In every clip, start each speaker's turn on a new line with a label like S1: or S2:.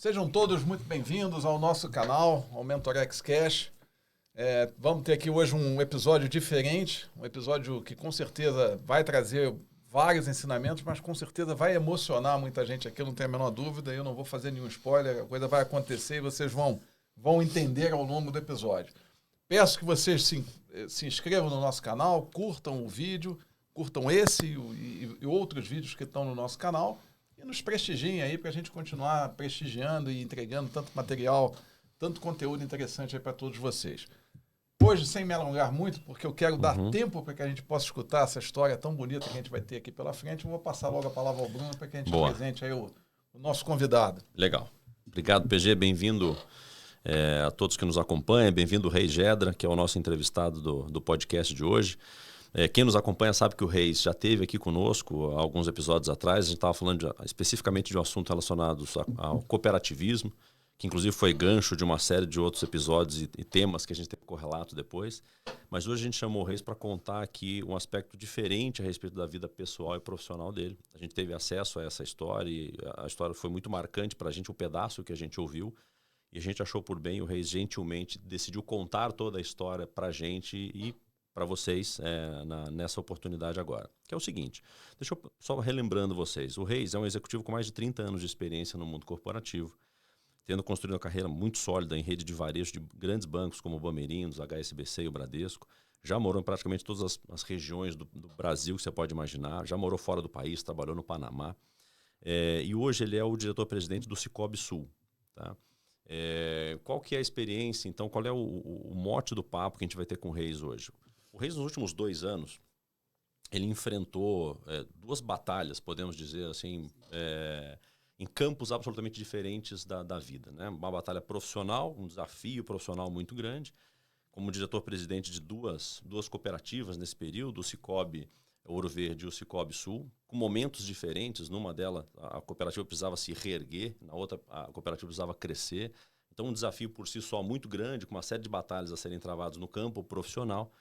S1: Sejam todos muito bem-vindos ao nosso canal, ao Mentorex Cash. Vamos ter aqui hoje um episódio diferente, um episódio que com certeza vai trazer vários ensinamentos, mas com certeza vai emocionar muita gente aqui, não tenho a menor dúvida. Eu não vou fazer nenhum spoiler, a coisa vai acontecer e vocês vão entender ao longo do episódio. Peço que vocês se inscrevam no nosso canal, curtam o vídeo, curtam esse e outros vídeos que estão no nosso canal e nos prestigiem aí para a gente continuar prestigiando e entregando tanto material, tanto conteúdo interessante aí para todos vocês. Hoje, sem me alongar muito, porque eu quero dar tempo para que a gente possa escutar essa história tão bonita que a gente vai ter aqui pela frente, eu vou passar logo a palavra ao Bruno para que a gente apresente aí o nosso convidado.
S2: Legal. Obrigado, PG. Bem-vindo a todos que nos acompanham. Bem-vindo, Reis Gedra, que é o nosso entrevistado do podcast de hoje. Quem nos acompanha sabe que o Reis já esteve aqui conosco há alguns episódios atrás. A gente estava falando especificamente de um assunto relacionado ao cooperativismo, que inclusive foi gancho de uma série de outros episódios e temas que a gente teve correlato depois. Mas hoje a gente chamou o Reis para contar aqui um aspecto diferente a respeito da vida pessoal e profissional dele. A gente teve acesso a essa história e a história foi muito marcante para a gente, o pedaço que a gente ouviu. E a gente achou por bem, o Reis gentilmente decidiu contar toda a história para a gente e para vocês nessa oportunidade agora. Que é o seguinte, deixa eu só relembrando vocês. O Reis é um executivo com mais de 30 anos de experiência no mundo corporativo, tendo construído uma carreira muito sólida em rede de varejo de grandes bancos como o Bamerinos, HSBC e o Bradesco. Já morou em praticamente todas as regiões do Brasil que você pode imaginar. Já morou fora do país, trabalhou no Panamá. E hoje ele é o diretor-presidente do Sicoob Sul. Tá? Qual que é a experiência, então, qual é o mote do papo que a gente vai ter com o Reis hoje? O Reis, nos últimos 2 anos, ele enfrentou 2 batalhas, podemos dizer assim, em campos absolutamente diferentes da vida. Né? Uma batalha profissional, um desafio profissional muito grande, como diretor-presidente de duas cooperativas nesse período, o Sicoob Ouro Verde e o Sicoob Sul, com momentos diferentes. Numa delas, a cooperativa precisava se reerguer, na outra, a cooperativa precisava crescer. Então, um desafio por si só muito grande, com uma série de batalhas a serem travadas no campo profissional.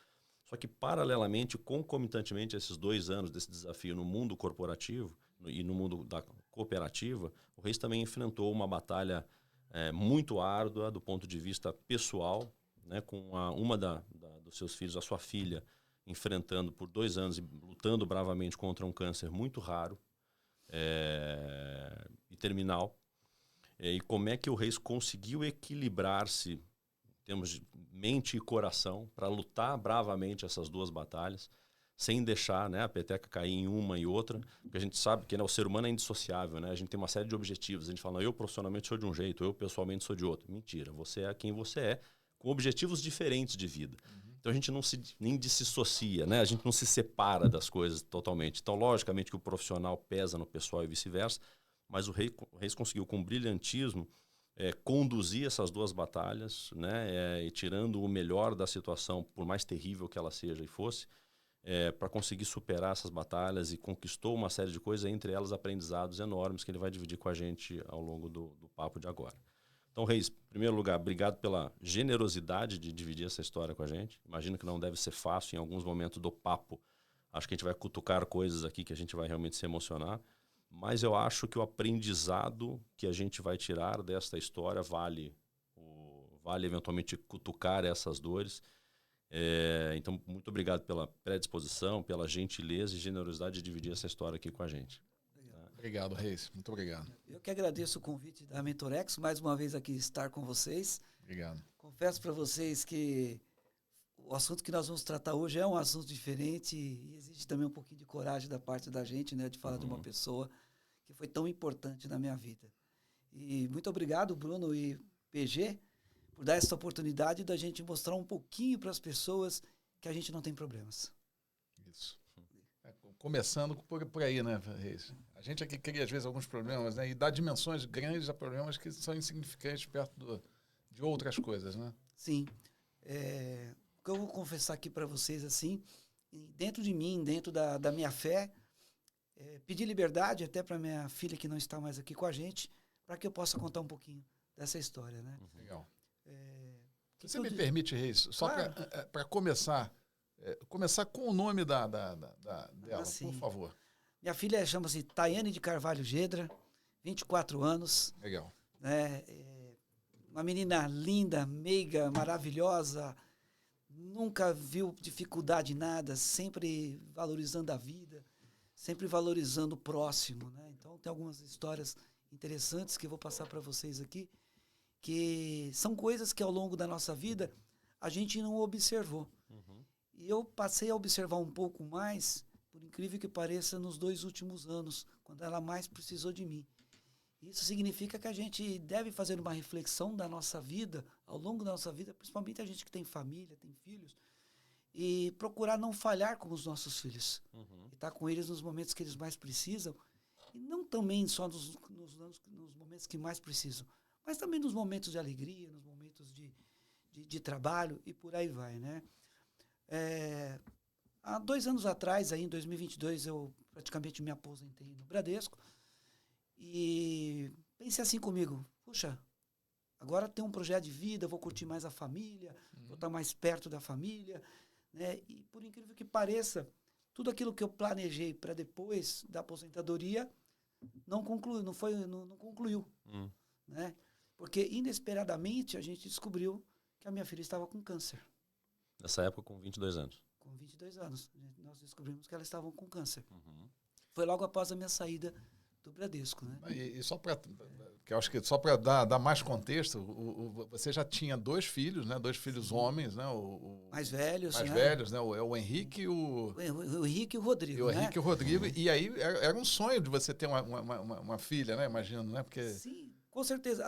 S2: Só que, paralelamente, concomitantemente a esses 2 anos desse desafio no mundo corporativo e no mundo da cooperativa, o Reis também enfrentou uma batalha muito árdua do ponto de vista pessoal, né, com uma dos seus filhos, a sua filha, enfrentando por 2 anos e lutando bravamente contra um câncer muito raro e terminal. E como é que o Reis conseguiu equilibrar-se em termos de mente e coração para lutar bravamente essas 2 batalhas, sem deixar, né, a peteca cair em uma e outra, porque a gente sabe que, né, o ser humano é indissociável, né? A gente tem uma série de objetivos. A gente fala, não, eu profissionalmente sou de um jeito, eu pessoalmente sou de outro. Mentira, você é quem você é, com objetivos diferentes de vida. Então a gente não nem dissocia, né? A gente não se separa das coisas totalmente. Então, logicamente que o profissional pesa no pessoal e vice-versa, mas o Reis conseguiu com brilhantismo conduzir essas 2 batalhas, né? E tirando o melhor da situação, por mais terrível que ela seja e fosse, para conseguir superar essas batalhas, e conquistou uma série de coisas, entre elas aprendizados enormes que ele vai dividir com a gente ao longo do papo de agora. Então, Reis, em primeiro lugar, obrigado pela generosidade de dividir essa história com a gente. Imagino que não deve ser fácil em alguns momentos do papo. Acho que a gente vai cutucar coisas aqui que a gente vai realmente se emocionar. Mas eu acho que o aprendizado que a gente vai tirar desta história vale eventualmente cutucar essas dores. Então, muito obrigado pela predisposição, pela gentileza e generosidade de dividir essa história aqui com a gente.
S1: Obrigado, Reis. Muito obrigado.
S3: Eu que agradeço o convite da Mentorex, mais uma vez aqui estar com vocês.
S1: Obrigado.
S3: Confesso para vocês que o assunto que nós vamos tratar hoje é um assunto diferente e exige também um pouquinho de coragem da parte da gente, né, de falar de uma pessoa que foi tão importante na minha vida. E muito obrigado, Bruno e PG, por dar essa oportunidade da gente mostrar um pouquinho para as pessoas que a gente não tem problemas.
S1: Isso. Começando por aí, né, Reis? A gente aqui cria, às vezes, alguns problemas, né? E dá dimensões grandes a problemas que são insignificantes perto de outras coisas, né?
S3: Sim. O que eu vou confessar aqui para vocês, assim, dentro de mim, dentro da minha fé, pedir liberdade até para minha filha, que não está mais aqui com a gente, para que eu possa contar um pouquinho dessa história, né?
S1: Legal. Você me permite, Reis, só
S3: claro,
S1: para começar com o nome dela,
S3: sim,
S1: por favor.
S3: Minha filha chama-se Tayane de Carvalho Gedra, 24 anos.
S1: Legal.
S3: né? Uma menina linda, meiga, maravilhosa, nunca viu dificuldade em nada, sempre valorizando a vida, sempre valorizando o próximo, né? Então, tem algumas histórias interessantes que eu vou passar para vocês aqui, que são coisas que ao longo da nossa vida a gente não observou. E eu passei a observar um pouco mais, por incrível que pareça, nos 2 últimos anos, quando ela mais precisou de mim. Isso significa que a gente deve fazer uma reflexão da nossa vida, ao longo da nossa vida, principalmente a gente que tem família, tem filhos, e procurar não falhar com os nossos filhos. E estar com eles nos momentos que eles mais precisam, e não também só nos momentos que mais precisam, mas também nos momentos de alegria, nos momentos de trabalho e por aí vai, né? Há 2 anos atrás, aí, em 2022, eu praticamente me aposentei no Bradesco e pensei assim comigo, puxa, agora tem um projeto de vida, vou curtir mais a família, vou estar mais perto da família, né? E por incrível que pareça, tudo aquilo que eu planejei para depois da aposentadoria não concluiu, né? Porque inesperadamente a gente descobriu que a minha filha estava com câncer.
S2: Nessa época, com 22 anos.
S3: Com 22 anos, nós descobrimos que elas estavam com câncer. Foi logo após a minha saída do Bradesco, né?
S1: E só para, que eu acho que só para dar mais contexto, você já tinha 2 filhos, né? 2 filhos homens, né?
S3: Mais velhos,
S1: mais
S3: né?
S1: velhos, né? O Henrique e o
S3: Henrique e o Rodrigo,
S1: o Henrique e o Rodrigo. E aí era um sonho de você ter uma filha, né? Imagino, né? Porque
S3: sim, com certeza.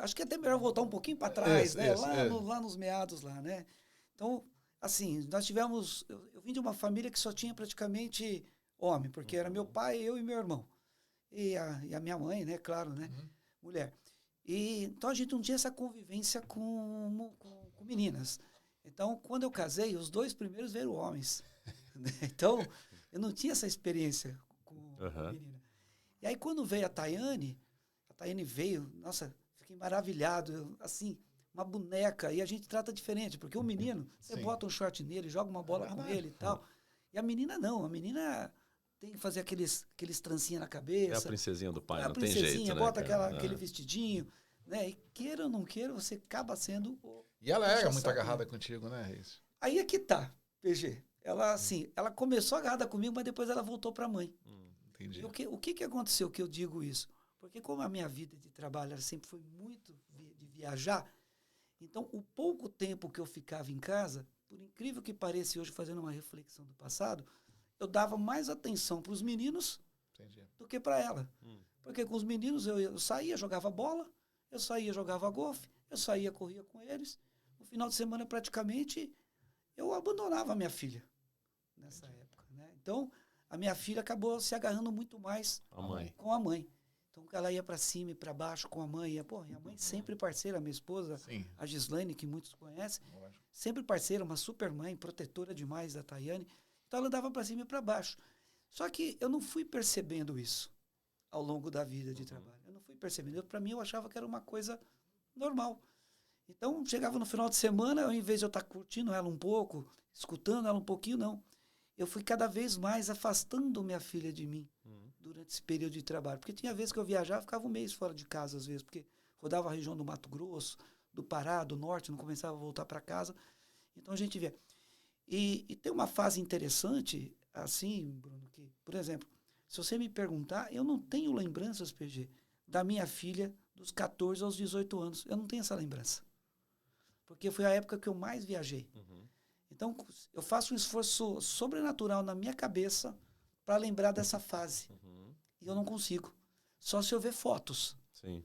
S3: Acho que é até melhor voltar um pouquinho para trás, né? Lá nos meados lá, né? Então, assim, nós tivemos... Eu vim de uma família que só tinha praticamente homem, porque era meu pai, eu e meu irmão. E a minha mãe, né? Claro, né? Mulher. E, então, a gente não tinha essa convivência com meninas. Então, quando eu casei, os 2 primeiros vieram homens. Então, eu não tinha essa experiência com menina. E aí, quando veio a Tayane veio, nossa, fiquei maravilhado, assim, uma boneca, e a gente trata diferente, porque o menino, você bota um short nele, joga uma bola com ele e tal, e a menina não, a menina tem que fazer aqueles trancinha na cabeça.
S2: É a princesinha do pai,
S3: não
S2: tem jeito, né?
S3: Bota aquele vestidinho, né, e queira ou não queira, você acaba sendo...
S1: E ela era muito agarrada contigo, né, Reis?
S3: Aí é que tá, PG, ela assim, ela começou agarrada comigo, mas depois ela voltou pra mãe.
S1: Entendi.
S3: E o que aconteceu que eu digo isso? Porque como a minha vida de trabalho ela sempre foi muito de viajar, então o pouco tempo que eu ficava em casa, por incrível que pareça, hoje fazendo uma reflexão do passado, eu dava mais atenção para os meninos do que para ela. Porque com os meninos eu saía, jogava bola, eu saía, jogava golfe, eu saía, corria com eles. No final de semana, praticamente, eu abandonava a minha filha nessa época, né? Então, a minha filha acabou se agarrando muito mais com a mãe. Então, ela ia para cima e para baixo com a mãe. E a mãe sempre parceira, minha esposa, a Gislaine, que muitos conhecem, sempre parceira, uma super mãe, protetora demais da Tayane. Então, ela andava para cima e para baixo. Só que eu não fui percebendo isso ao longo da vida de trabalho. Eu não fui percebendo. Para mim, eu achava que era uma coisa normal. Então, chegava no final de semana, ao invés de eu estar curtindo ela um pouco, escutando ela um pouquinho, não. Eu fui cada vez mais afastando minha filha de mim durante esse período de trabalho. Porque tinha vezes que eu viajava, ficava um mês fora de casa, às vezes, porque rodava a região do Mato Grosso, do Pará, do Norte, não começava a voltar para casa. Então, a gente via. E tem uma fase interessante, assim, Bruno, que, por exemplo, se você me perguntar, eu não tenho lembranças, PG, da minha filha dos 14 aos 18 anos. Eu não tenho essa lembrança. Porque foi a época que eu mais viajei. Então, eu faço um esforço sobrenatural na minha cabeça para lembrar dessa fase. E eu não consigo. Só se eu ver fotos.
S2: Sim.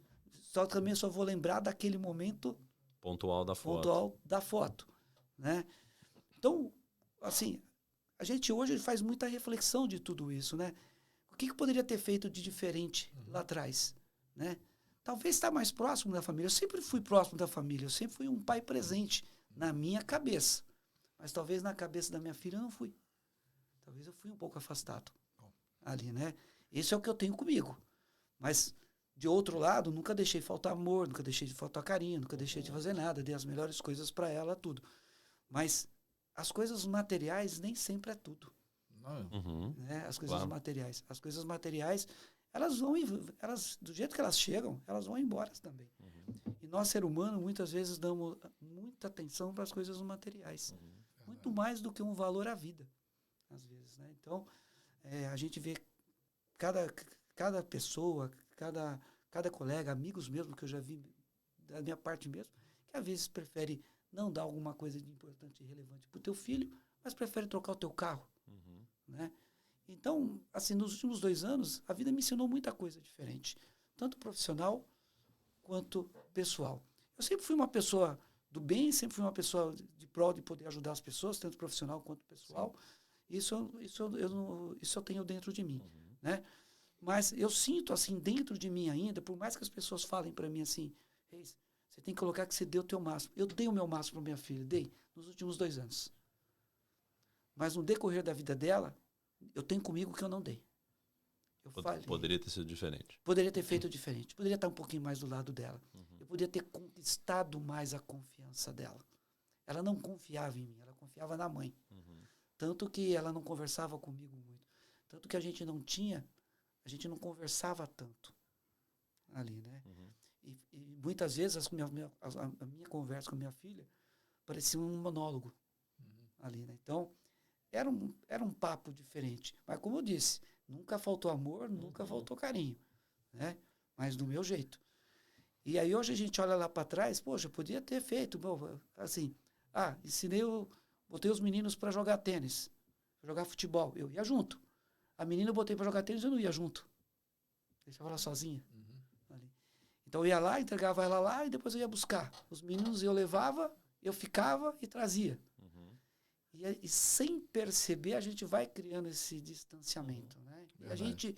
S3: Também só vou lembrar daquele momento
S2: pontual da foto.
S3: Né? Então, assim, a gente hoje faz muita reflexão de tudo isso, né? O que poderia ter feito de diferente lá atrás, né? Talvez estar mais próximo da família. Eu sempre fui próximo da família. Eu sempre fui um pai presente na minha cabeça. Mas talvez na cabeça da minha filha eu não fui. Talvez eu fui um pouco afastado ali, né? Esse é o que eu tenho comigo. Mas, de outro lado, nunca deixei faltar amor, nunca deixei de faltar carinho, nunca deixei de fazer nada. Dei as melhores coisas para ela, tudo. Mas as coisas materiais nem sempre é tudo. Né? As coisas materiais. As coisas materiais, elas vão, do jeito que elas chegam, elas vão embora também. E nós, ser humano, muitas vezes damos muita atenção para as coisas materiais. Muito mais do que um valor à vida, às vezes, né? Então, a gente vê cada pessoa, cada colega, amigos mesmo, que eu já vi da minha parte mesmo, que às vezes prefere não dar alguma coisa de importante e relevante para o teu filho, mas prefere trocar o teu carro, né? Então, assim, nos últimos 2 anos, a vida me ensinou muita coisa diferente, tanto profissional quanto pessoal. Eu sempre fui uma pessoa do bem, sempre fui uma pessoa de prol de poder ajudar as pessoas, tanto profissional quanto pessoal. Isso eu tenho dentro de mim, né? Mas eu sinto, assim, dentro de mim ainda, por mais que as pessoas falem para mim assim, Reis, você tem que colocar que você deu o teu máximo. Eu dei o meu máximo para minha filha, dei, nos últimos 2 anos. Mas no decorrer da vida dela, eu tenho comigo que eu não dei.
S2: Poderia ter sido diferente.
S3: Poderia ter feito diferente. Poderia estar um pouquinho mais do lado dela. Eu poderia ter conquistado mais a confiança dela. Ela não confiava em mim, ela confiava na mãe. Tanto que ela não conversava comigo muito. Tanto que a gente não conversava tanto ali, né? E muitas vezes a minha conversa com a minha filha parecia um monólogo ali, né? Então, era um papo diferente. Mas, como eu disse, nunca faltou amor, nunca faltou carinho, né? Mas do meu jeito. E aí hoje a gente olha lá para trás, poxa, eu podia ter feito, assim, botei os meninos para jogar tênis, jogar futebol, eu ia junto. A menina eu botei para jogar tênis, eu não ia junto. Deixava ela sozinha. Ali. Então eu ia lá, entregava ela lá e depois eu ia buscar. Os meninos eu levava, eu ficava e trazia. E sem perceber, a gente vai criando esse distanciamento, né? E a gente,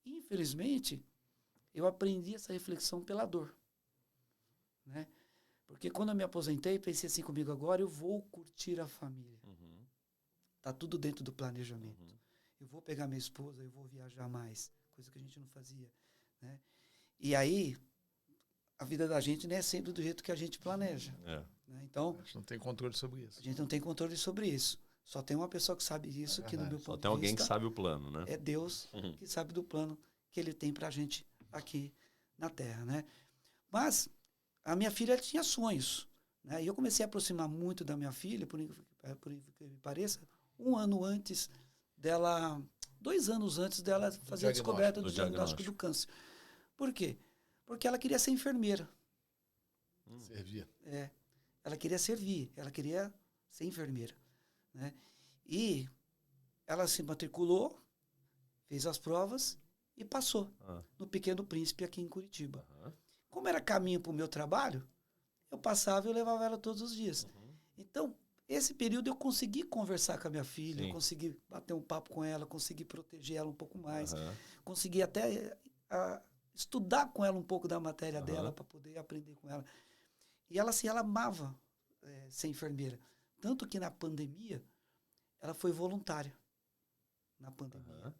S3: infelizmente, eu aprendi essa reflexão pela dor, né? Porque quando eu me aposentei, pensei assim comigo, agora eu vou curtir a família. Tá tudo dentro do planejamento. Eu vou pegar minha esposa, eu vou viajar mais, coisa que a gente não fazia, né? E aí, a vida da gente não é sempre do jeito que a gente planeja. Né? Então,
S1: a gente não tem controle sobre isso.
S3: A gente não tem controle sobre isso. Só tem uma pessoa que sabe disso, que no meu ponto de vista...
S2: Só tem alguém que sabe o plano, né?
S3: É Deus que sabe do plano que Ele tem pra gente aqui na Terra, né? Mas a minha filha tinha sonhos, né? E eu comecei a aproximar muito da minha filha, por incrível que me pareça, 1 ano antes dela... 2 anos antes dela fazer a descoberta do diagnóstico do câncer. Por quê? Porque ela queria ser enfermeira.
S1: Servia.
S3: Ela queria servir, ela queria ser enfermeira, né? E ela se matriculou, fez as provas e passou no Pequeno Príncipe aqui em Curitiba. Como era caminho para o meu trabalho, eu passava e eu levava ela todos os dias. Então, esse período eu consegui conversar com a minha filha, eu consegui bater um papo com ela, consegui proteger ela um pouco mais, consegui até estudar com ela um pouco da matéria dela para poder aprender com ela. E ela, assim, ela amava ser enfermeira. Tanto que na pandemia, ela foi voluntária. Na pandemia.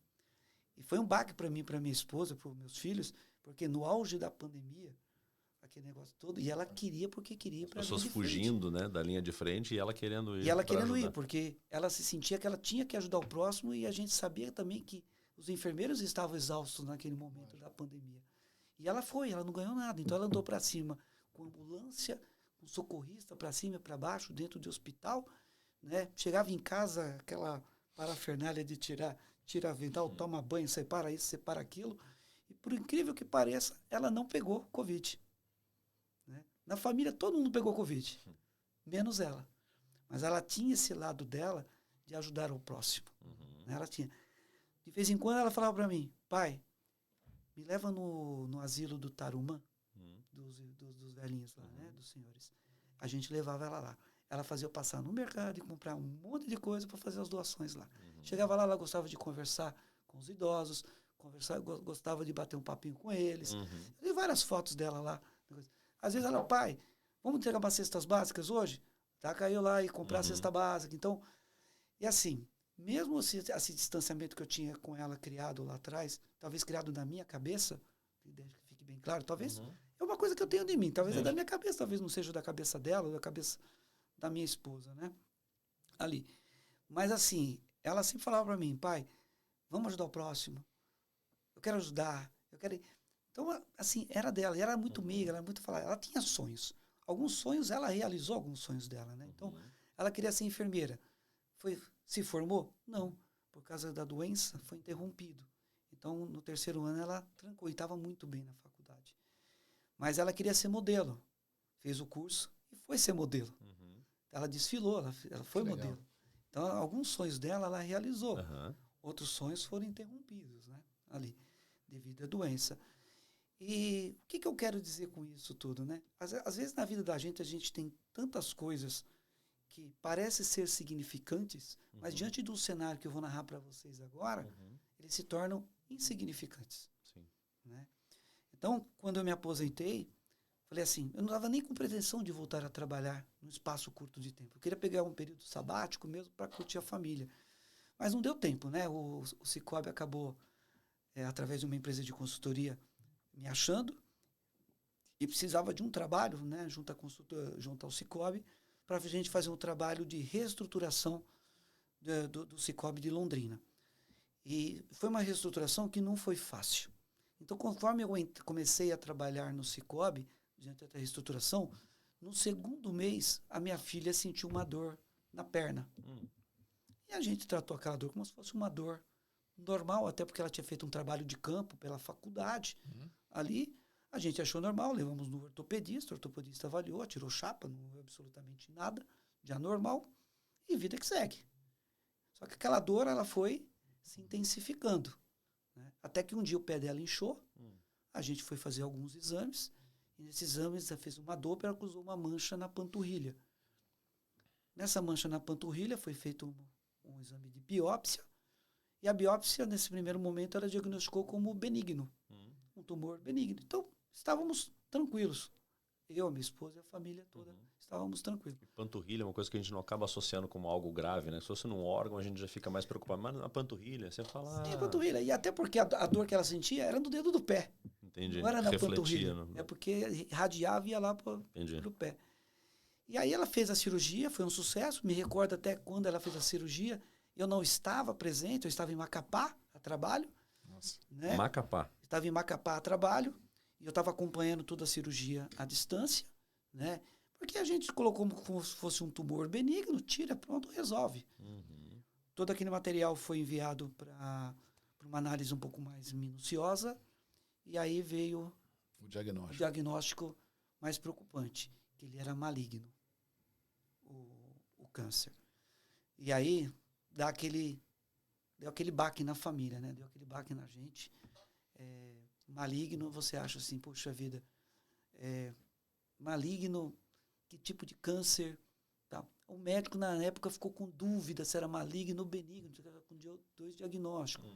S3: E foi um baque para mim, para minha esposa, para os meus filhos, porque no auge da pandemia, aquele negócio todo, e ela queria porque queria ir para a linha de frente.
S2: As pessoas fugindo, né, da linha de frente e ela querendo ir.
S3: E ela querendo ir, porque ela se sentia que ela tinha que ajudar o próximo e a gente sabia também que os enfermeiros estavam exaustos naquele momento da pandemia. E ela foi, ela não ganhou nada. Então ela andou para cima com ambulância, com socorrista para cima e para baixo, dentro de hospital, né? Chegava em casa, aquela parafernália de tira avental, toma banho, separa isso, separa aquilo. E por incrível que pareça, ela não pegou Covid. Né? Na família todo mundo pegou Covid, menos ela. Mas ela tinha esse lado dela de ajudar o próximo. Né? Ela tinha. De vez em quando ela falava para mim, pai, me leva no asilo do Tarumã, dos velhinhos lá, né? Dos senhores. A gente levava ela lá. Ela fazia eu passar no mercado e comprar um monte de coisa para fazer as doações lá. Chegava lá, ela gostava de conversar com os idosos, gostava de bater um papinho com eles. E várias fotos dela lá. Às vezes ela, pai, vamos entregar umas cestas básicas hoje? Tá, caiu lá e comprar a cesta básica. Então, e assim, mesmo esse distanciamento que eu tinha com ela criado lá atrás, talvez criado na minha cabeça, que fique bem claro, talvez é uma coisa que eu tenho de mim, talvez é da minha cabeça, talvez não seja da cabeça dela, ou da cabeça da minha esposa, né? Ali. Mas assim, ela sempre falava para mim, pai, vamos ajudar o próximo. Eu quero ajudar, eu quero ir. Então, assim, era dela, e ela era muito meiga, ela era muito falada, ela tinha sonhos. Alguns sonhos, ela realizou alguns sonhos dela, né? Então, ela queria ser enfermeira. Se formou? Não. Por causa da doença, foi interrompido. Então, no 3º ano, ela trancou e estava muito bem na faculdade. Mas ela queria ser modelo. Fez o curso e foi ser modelo. Ela desfilou, ela foi modelo. Então, alguns sonhos dela, ela realizou. Outros sonhos foram interrompidos, né? Ali, devido à doença. E o que eu quero dizer com isso tudo, né? Às vezes, na vida da gente, a gente tem tantas coisas que parecem ser significantes, mas diante do cenário que eu vou narrar para vocês agora, eles se tornam insignificantes.
S2: Sim.
S3: Né? Então, quando eu me aposentei, falei assim, eu não estava nem com pretensão de voltar a trabalhar num espaço curto de tempo. Eu queria pegar um período sabático mesmo para curtir a família. Mas não deu tempo, né? O Cicobi acabou, através de uma empresa de consultoria, me achando e precisava de um trabalho, né? Junto ao Cicobi, para a gente fazer um trabalho de reestruturação do Cicobi de Londrina. E foi uma reestruturação que não foi fácil. Então, conforme eu comecei a trabalhar no Cicobi, diante da reestruturação, no 2º mês, a minha filha sentiu uma dor na perna. E a gente tratou aquela dor como se fosse uma dor normal, até porque ela tinha feito um trabalho de campo pela faculdade. Ali, a gente achou normal, levamos no ortopedista, o ortopedista avaliou, tirou chapa, não houve absolutamente nada de anormal, e vida que segue. Só que aquela dor, ela foi se intensificando. Né? Até que um dia o pé dela inchou, a gente foi fazer alguns exames, e nesses exames ela fez uma dobra, ela acusou uma mancha na panturrilha. Nessa mancha na panturrilha foi feito um exame de biópsia, e a biópsia, nesse primeiro momento, ela diagnosticou como benigno, um tumor benigno. Então, estávamos tranquilos. Eu, minha esposa e a família toda estávamos tranquilos.
S2: E panturrilha é uma coisa que a gente não acaba associando como algo grave, né? Se fosse num órgão, a gente já fica mais preocupado. Mas na panturrilha, você fala...
S3: Sim, a panturrilha. E até porque a dor que ela sentia era no dedo do pé.
S2: Entendi.
S3: Não era na
S2: Refletia,
S3: panturrilha.
S2: não.
S3: É porque radiava e ia lá para o pé. E aí ela fez a cirurgia, foi um sucesso. Me recordo até quando ela fez a cirurgia. Eu não estava presente, eu estava em Macapá, a trabalho.
S2: Nossa.
S3: Né?
S2: Macapá.
S3: Estava em Macapá, a trabalho. E eu estava acompanhando toda a cirurgia à distância, né? Porque a gente colocou como se fosse um tumor benigno, tira, pronto, resolve. Todo aquele material foi enviado para uma análise um pouco mais minuciosa, e aí veio
S1: o
S3: diagnóstico mais preocupante, que ele era maligno, o câncer. E aí deu aquele baque na família, né? Deu aquele baque na gente. Maligno, você acha assim, puxa vida, maligno, que tipo de câncer? Tá. O médico, na época, ficou com dúvida se era maligno ou benigno, com 2 diagnósticos.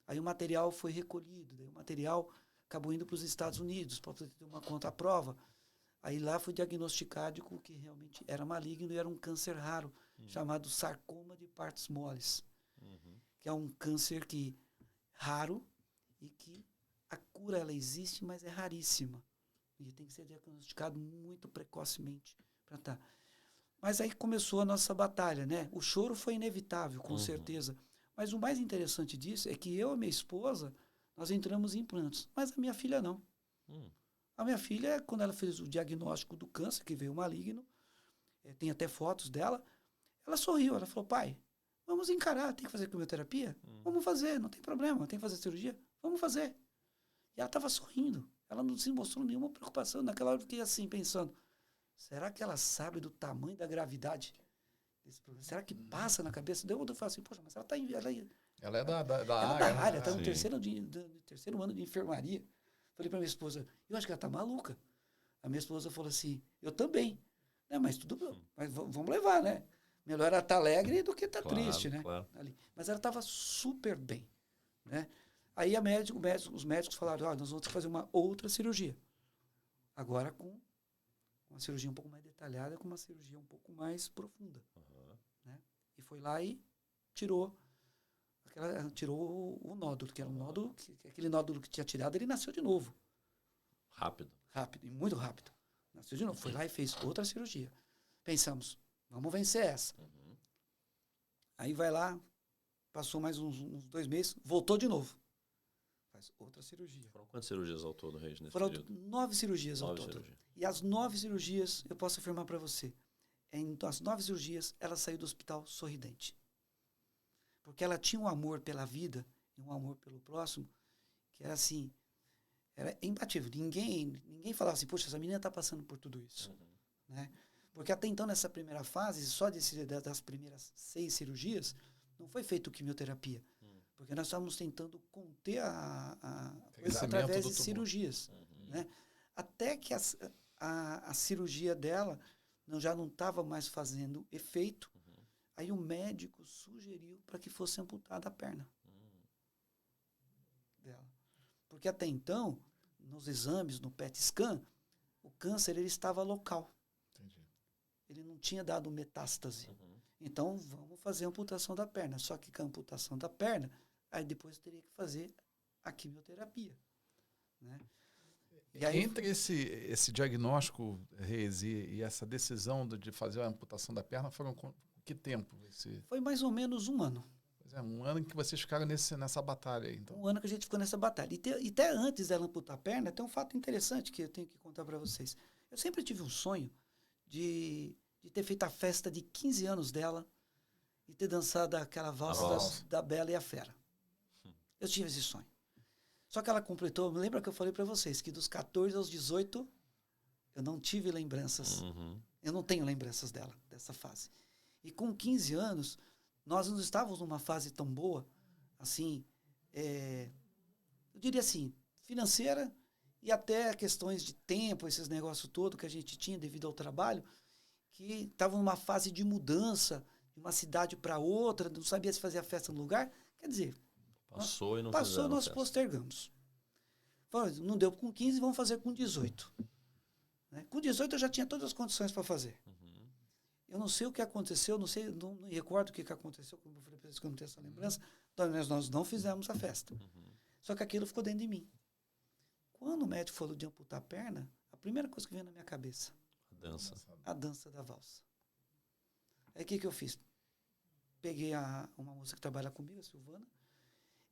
S3: Aí o material foi recolhido, daí o material acabou indo para os Estados Unidos para ter uma contraprova. Aí lá foi diagnosticado que realmente era maligno e era um câncer raro, chamado sarcoma de partes moles, que é um câncer raro e que a cura ela existe, mas é raríssima. E tem que ser diagnosticado muito precocemente para estar. Mas aí começou a nossa batalha, né? O choro foi inevitável, com certeza. Mas o mais interessante disso é que eu e minha esposa, nós entramos em implantes. Mas a minha filha não. A minha filha, quando ela fez o diagnóstico do câncer, que veio maligno, tem até fotos dela, ela sorriu, ela falou, pai, vamos encarar, tem que fazer quimioterapia? Vamos fazer, não tem problema, tem que fazer cirurgia? Vamos fazer. E ela estava sorrindo. Ela não se mostrou nenhuma preocupação. Naquela hora eu fiquei assim, pensando, será que ela sabe do tamanho da gravidade desse problema? Será que passa na cabeça? Daí eu falo assim, poxa, mas ela está
S1: ela é da
S3: área, está no terceiro ano de enfermaria. Falei para minha esposa, eu acho que ela está maluca. A minha esposa falou assim, eu também. Mas tudo bem, mas vamos levar, né? Melhor ela estar alegre do que estar triste, né?
S2: Claro.
S3: Ali. Mas ela estava super bem, né? Aí os médicos falaram, nós vamos ter que fazer uma outra cirurgia. Agora com uma cirurgia um pouco mais detalhada, com uma cirurgia um pouco mais profunda. Né? E foi lá e tirou o nódulo, que era um nódulo, aquele nódulo que tinha tirado, ele nasceu de novo.
S2: Rápido,
S3: e muito rápido. Nasceu de novo. Foi lá e fez outra cirurgia. Pensamos, vamos vencer essa. Aí vai lá, passou mais uns 2 meses, voltou de novo. faz outra cirurgia.
S2: Foram quantas cirurgias ao todo, Reis, nesse
S3: Foram
S2: período?
S3: 9 cirurgias ao
S2: 9
S3: todo.
S2: cirurgias.
S3: E as 9 cirurgias, eu posso afirmar para você, as 9 cirurgias, ela saiu do hospital sorridente. Porque ela tinha um amor pela vida e um amor pelo próximo que era assim, era imbatível. Ninguém falava assim, poxa, essa menina está passando por tudo isso. Né? Porque até então, nessa primeira fase, só das primeiras 6 cirurgias, não foi feito quimioterapia. Porque nós estávamos tentando conter a coisa através de cirurgias. Né? Até que a cirurgia dela já não estava mais fazendo efeito, aí o médico sugeriu para que fosse amputada a perna dela. Porque até então, nos exames, no PET scan, o câncer ele estava local.
S1: Entendi.
S3: Ele não tinha dado metástase. Então, vamos fazer a amputação da perna. Só que com a amputação da perna, aí depois teria que fazer a quimioterapia. Né?
S1: E aí, entre esse diagnóstico, Reis, e essa decisão de fazer a amputação da perna, foram que tempo?
S3: Foi mais ou menos 1 ano.
S1: Pois é, 1 ano em que vocês ficaram nessa batalha aí. Então.
S3: 1 ano que a gente ficou nessa batalha. E até antes dela amputar a perna, tem um fato interessante que eu tenho que contar para vocês. Eu sempre tive um sonho de ter feito a festa de 15 anos dela e ter dançado aquela valsa da Bela e a Fera. Eu tive esse sonho. Só que ela completou, lembra que eu falei para vocês que dos 14 aos 18 eu não tive lembranças. Eu não tenho lembranças dela, dessa fase. E com 15 anos, nós não estávamos numa fase tão boa, assim, eu diria assim, financeira e até questões de tempo, esses negócios todos que a gente tinha devido ao trabalho, que estavam numa fase de mudança de uma cidade para outra, não sabia se fazia festa no lugar. Quer dizer,
S2: passou e não
S3: passou, nós postergamos. Falamos, não deu com 15, vamos fazer com 18. Né? Com 18 eu já tinha todas as condições para fazer. Eu não sei o que aconteceu, não me recordo o que aconteceu, como eu falei para vocês que eu não tenho essa lembrança, então nós não fizemos a festa. Só que aquilo ficou dentro de mim. Quando o médico falou de amputar a perna, a primeira coisa que veio na minha cabeça, a dança da valsa. Aí o que eu fiz? Peguei uma moça que trabalha comigo, a Silvana,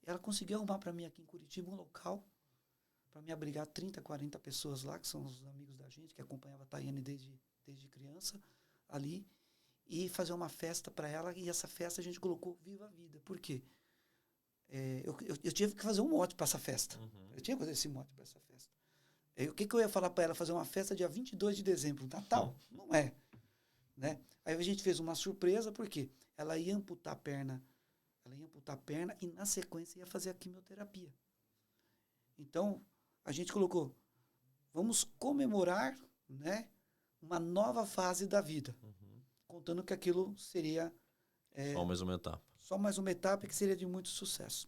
S3: e ela conseguiu arrumar para mim aqui em Curitiba um local para me abrigar 30, 40 pessoas lá, que são os amigos da gente, que acompanhava a Tayane desde criança, ali, e fazer uma festa para ela, e essa festa a gente colocou Viva a Vida. Por quê? Eu tive que fazer um mote para essa festa. Eu tinha que fazer esse mote para essa festa. O que eu ia falar para ela? Fazer uma festa dia 22 de dezembro, Natal? Não é. Né? Aí a gente fez uma surpresa, porque ela ia amputar a perna, e na sequência ia fazer a quimioterapia. Então, a gente colocou, vamos comemorar, né, uma nova fase da vida, contando que aquilo seria...
S2: só mais uma etapa.
S3: Só mais uma etapa que seria de muito sucesso.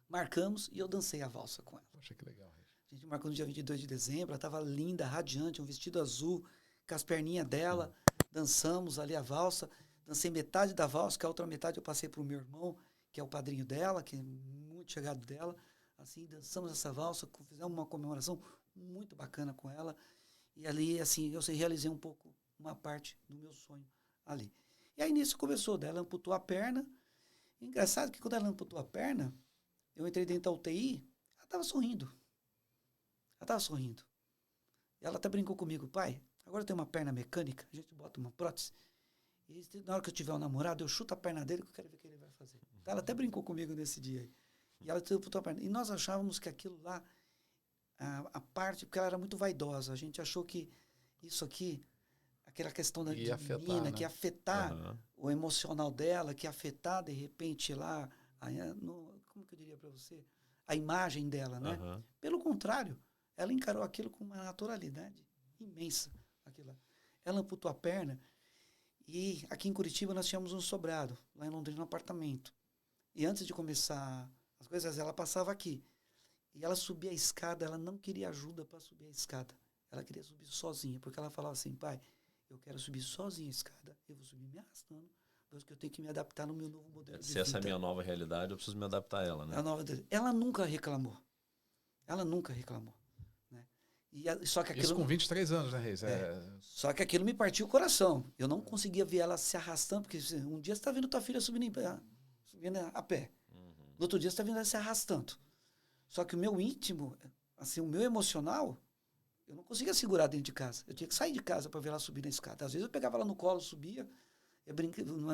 S3: Marcamos e eu dancei a valsa com ela.
S1: Poxa, que legal.
S3: A gente marcou no dia 22 de dezembro, ela estava linda, radiante, um vestido azul, com as perninhas dela, dançamos ali a valsa, dancei metade da valsa, que a outra metade eu passei para o meu irmão, que é o padrinho dela, que é muito chegado dela, assim, dançamos essa valsa, fizemos uma comemoração muito bacana com ela, e ali, assim, eu realizei um pouco, uma parte do meu sonho ali. E aí, nisso começou, ela amputou a perna, engraçado que quando ela amputou a perna, eu entrei dentro da UTI, ela estava sorrindo. E ela até brincou comigo, pai, agora eu tenho uma perna mecânica, a gente bota uma prótese, e na hora que eu tiver um namorado, eu chuto a perna dele que eu quero ver o que ele vai fazer. Então, ela até brincou comigo nesse dia aí. E ela amputou a perna. E nós achávamos que aquilo lá, a parte, porque ela era muito vaidosa, a gente achou que isso aqui, aquela questão da menina, né? Que ia afetar o emocional dela, que ia afetar, de repente, lá, como que eu diria para você? A imagem dela, né? Pelo contrário, ela encarou aquilo com uma naturalidade imensa. Ela amputou a perna e aqui em Curitiba nós tínhamos um sobrado, lá em Londrina, um apartamento. E antes de começar as coisas, ela passava aqui. E ela subia a escada, ela não queria ajuda para subir a escada. Ela queria subir sozinha, porque ela falava assim, pai, eu quero subir sozinha a escada, eu vou subir me arrastando, porque eu tenho que me adaptar no meu novo modelo de vida.
S2: Se essa é a minha nova realidade, eu preciso me adaptar a ela, né?
S3: Ela nunca reclamou. Né? Só que aquilo,
S1: isso com 23 anos, né, Reis?
S3: Só que aquilo me partiu o coração. Eu não conseguia ver ela se arrastando, porque um dia você está vendo tua filha subindo a pé. No outro dia você está vendo ela se arrastando. Só que o meu íntimo, assim, o meu emocional, eu não conseguia segurar dentro de casa. Eu tinha que sair de casa para ver ela subir na escada. Às vezes eu pegava ela no colo, subia,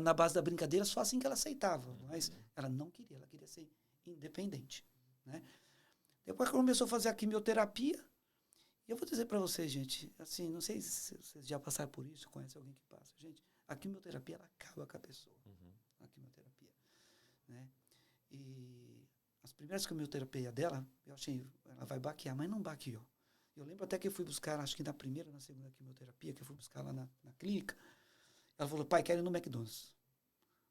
S3: na base da brincadeira, só assim que ela aceitava. Mas ela não queria, ela queria ser independente, né? Depois que começou a fazer a quimioterapia, e eu vou dizer para vocês, gente, assim, não sei se vocês já passaram por isso, conhece alguém que passa. Gente, a quimioterapia, ela acaba com a pessoa. A quimioterapia, né? E as primeiras quimioterapias dela, eu achei, ela vai baquear, mas não baqueou. Eu lembro até que eu fui buscar, acho que na primeira, na segunda quimioterapia, que eu fui buscar lá na clínica, ela falou, pai, quero ir no McDonald's.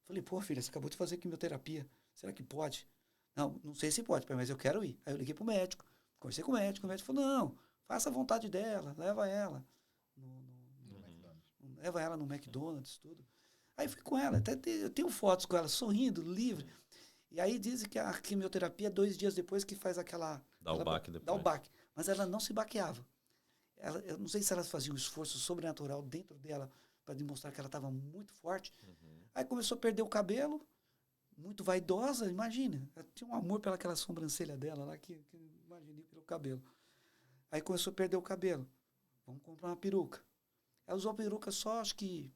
S3: Eu falei, pô, filha, você acabou de fazer quimioterapia, será que pode? Não sei se pode, pai, mas eu quero ir. Aí eu liguei pro médico, conversei com o médico falou, não, faça a vontade dela, leva ela leva ela no McDonald's, tudo. Aí fui com ela, eu tenho fotos com ela, sorrindo, livre. E aí dizem que a quimioterapia é 2 dias depois que faz aquela...
S2: Dá o baque depois.
S3: Dá o baque. Mas ela não se baqueava. Eu não sei se ela fazia um esforço sobrenatural dentro dela para demonstrar que ela estava muito forte. Aí começou a perder o cabelo, muito vaidosa, imagina. Ela tinha um amor pelaquela sobrancelha dela lá, que imaginei pelo cabelo. Aí começou a perder o cabelo. Vamos comprar uma peruca. Ela usou a peruca só, acho que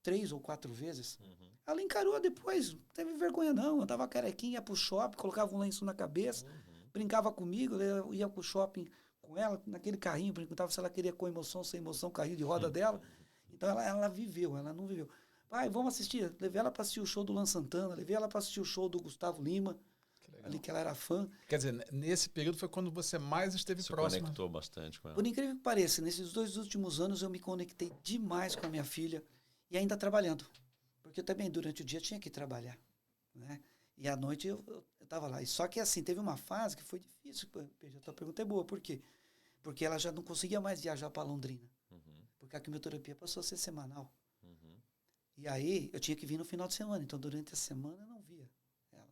S3: 3 ou 4 vezes. Ela encarou depois, não teve vergonha não. Andava carequinha, ia pro shopping, colocava um lenço na cabeça, brincava comigo, eu ia pro shopping com ela, naquele carrinho, perguntava se ela queria com emoção, sem emoção, o carrinho de roda dela. Então ela viveu, ela não viveu. Pai, vamos assistir. Levei ela para assistir o show do Luan Santana, levei ela para assistir o show do Gustavo Lima, ali que ela era fã.
S1: Quer dizer, nesse período foi quando você mais esteve próximo.
S2: Conectou bastante com ela.
S3: Por incrível que pareça, nesses 2 últimos anos eu me conectei demais com a minha filha e ainda trabalhando. Porque eu também, durante o dia, tinha que trabalhar, né? E à noite eu estava lá. E só que assim, teve uma fase que foi difícil. A tua pergunta é boa. Por quê? Porque ela já não conseguia mais viajar para Londrina. Porque a quimioterapia passou a ser semanal. E aí eu tinha que vir no final de semana. Então, durante a semana eu não via ela.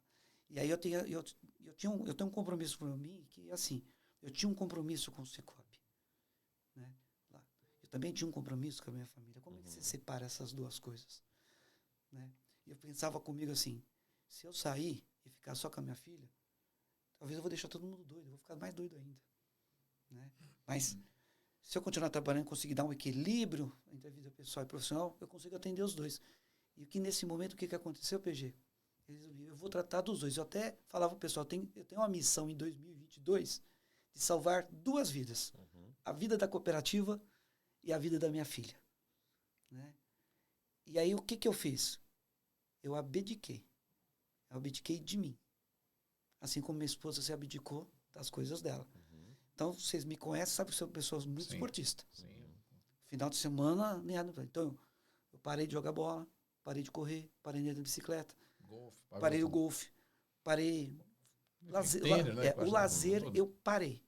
S3: E aí eu tenho um compromisso para mim que, assim, eu tinha um compromisso com o Cicobi, né? Lá. Eu também tinha um compromisso com a minha família. Como é que você separa essas duas coisas? Né? E eu pensava comigo assim, se eu sair e ficar só com a minha filha, talvez eu vou deixar todo mundo doido, eu vou ficar mais doido ainda. Né? Mas se eu continuar trabalhando, conseguir dar um equilíbrio entre a vida pessoal e profissional, eu consigo atender os dois. E que nesse momento, o que aconteceu, PG? Eu vou tratar dos dois. Eu até falava pro pessoal, eu tenho uma missão em 2022 de salvar 2 vidas. A vida da cooperativa e a vida da minha filha. Né? E aí, o que eu fiz? Eu abdiquei. Eu abdiquei de mim. Assim como minha esposa se abdicou das coisas dela. Então, vocês me conhecem, sabem que são pessoas muito esportistas. Final de semana, nem nada. Então, eu parei de jogar bola, parei de correr, parei de andar de bicicleta, parei o golfe, parei... Lazer, tênis, né? O lazer eu parei.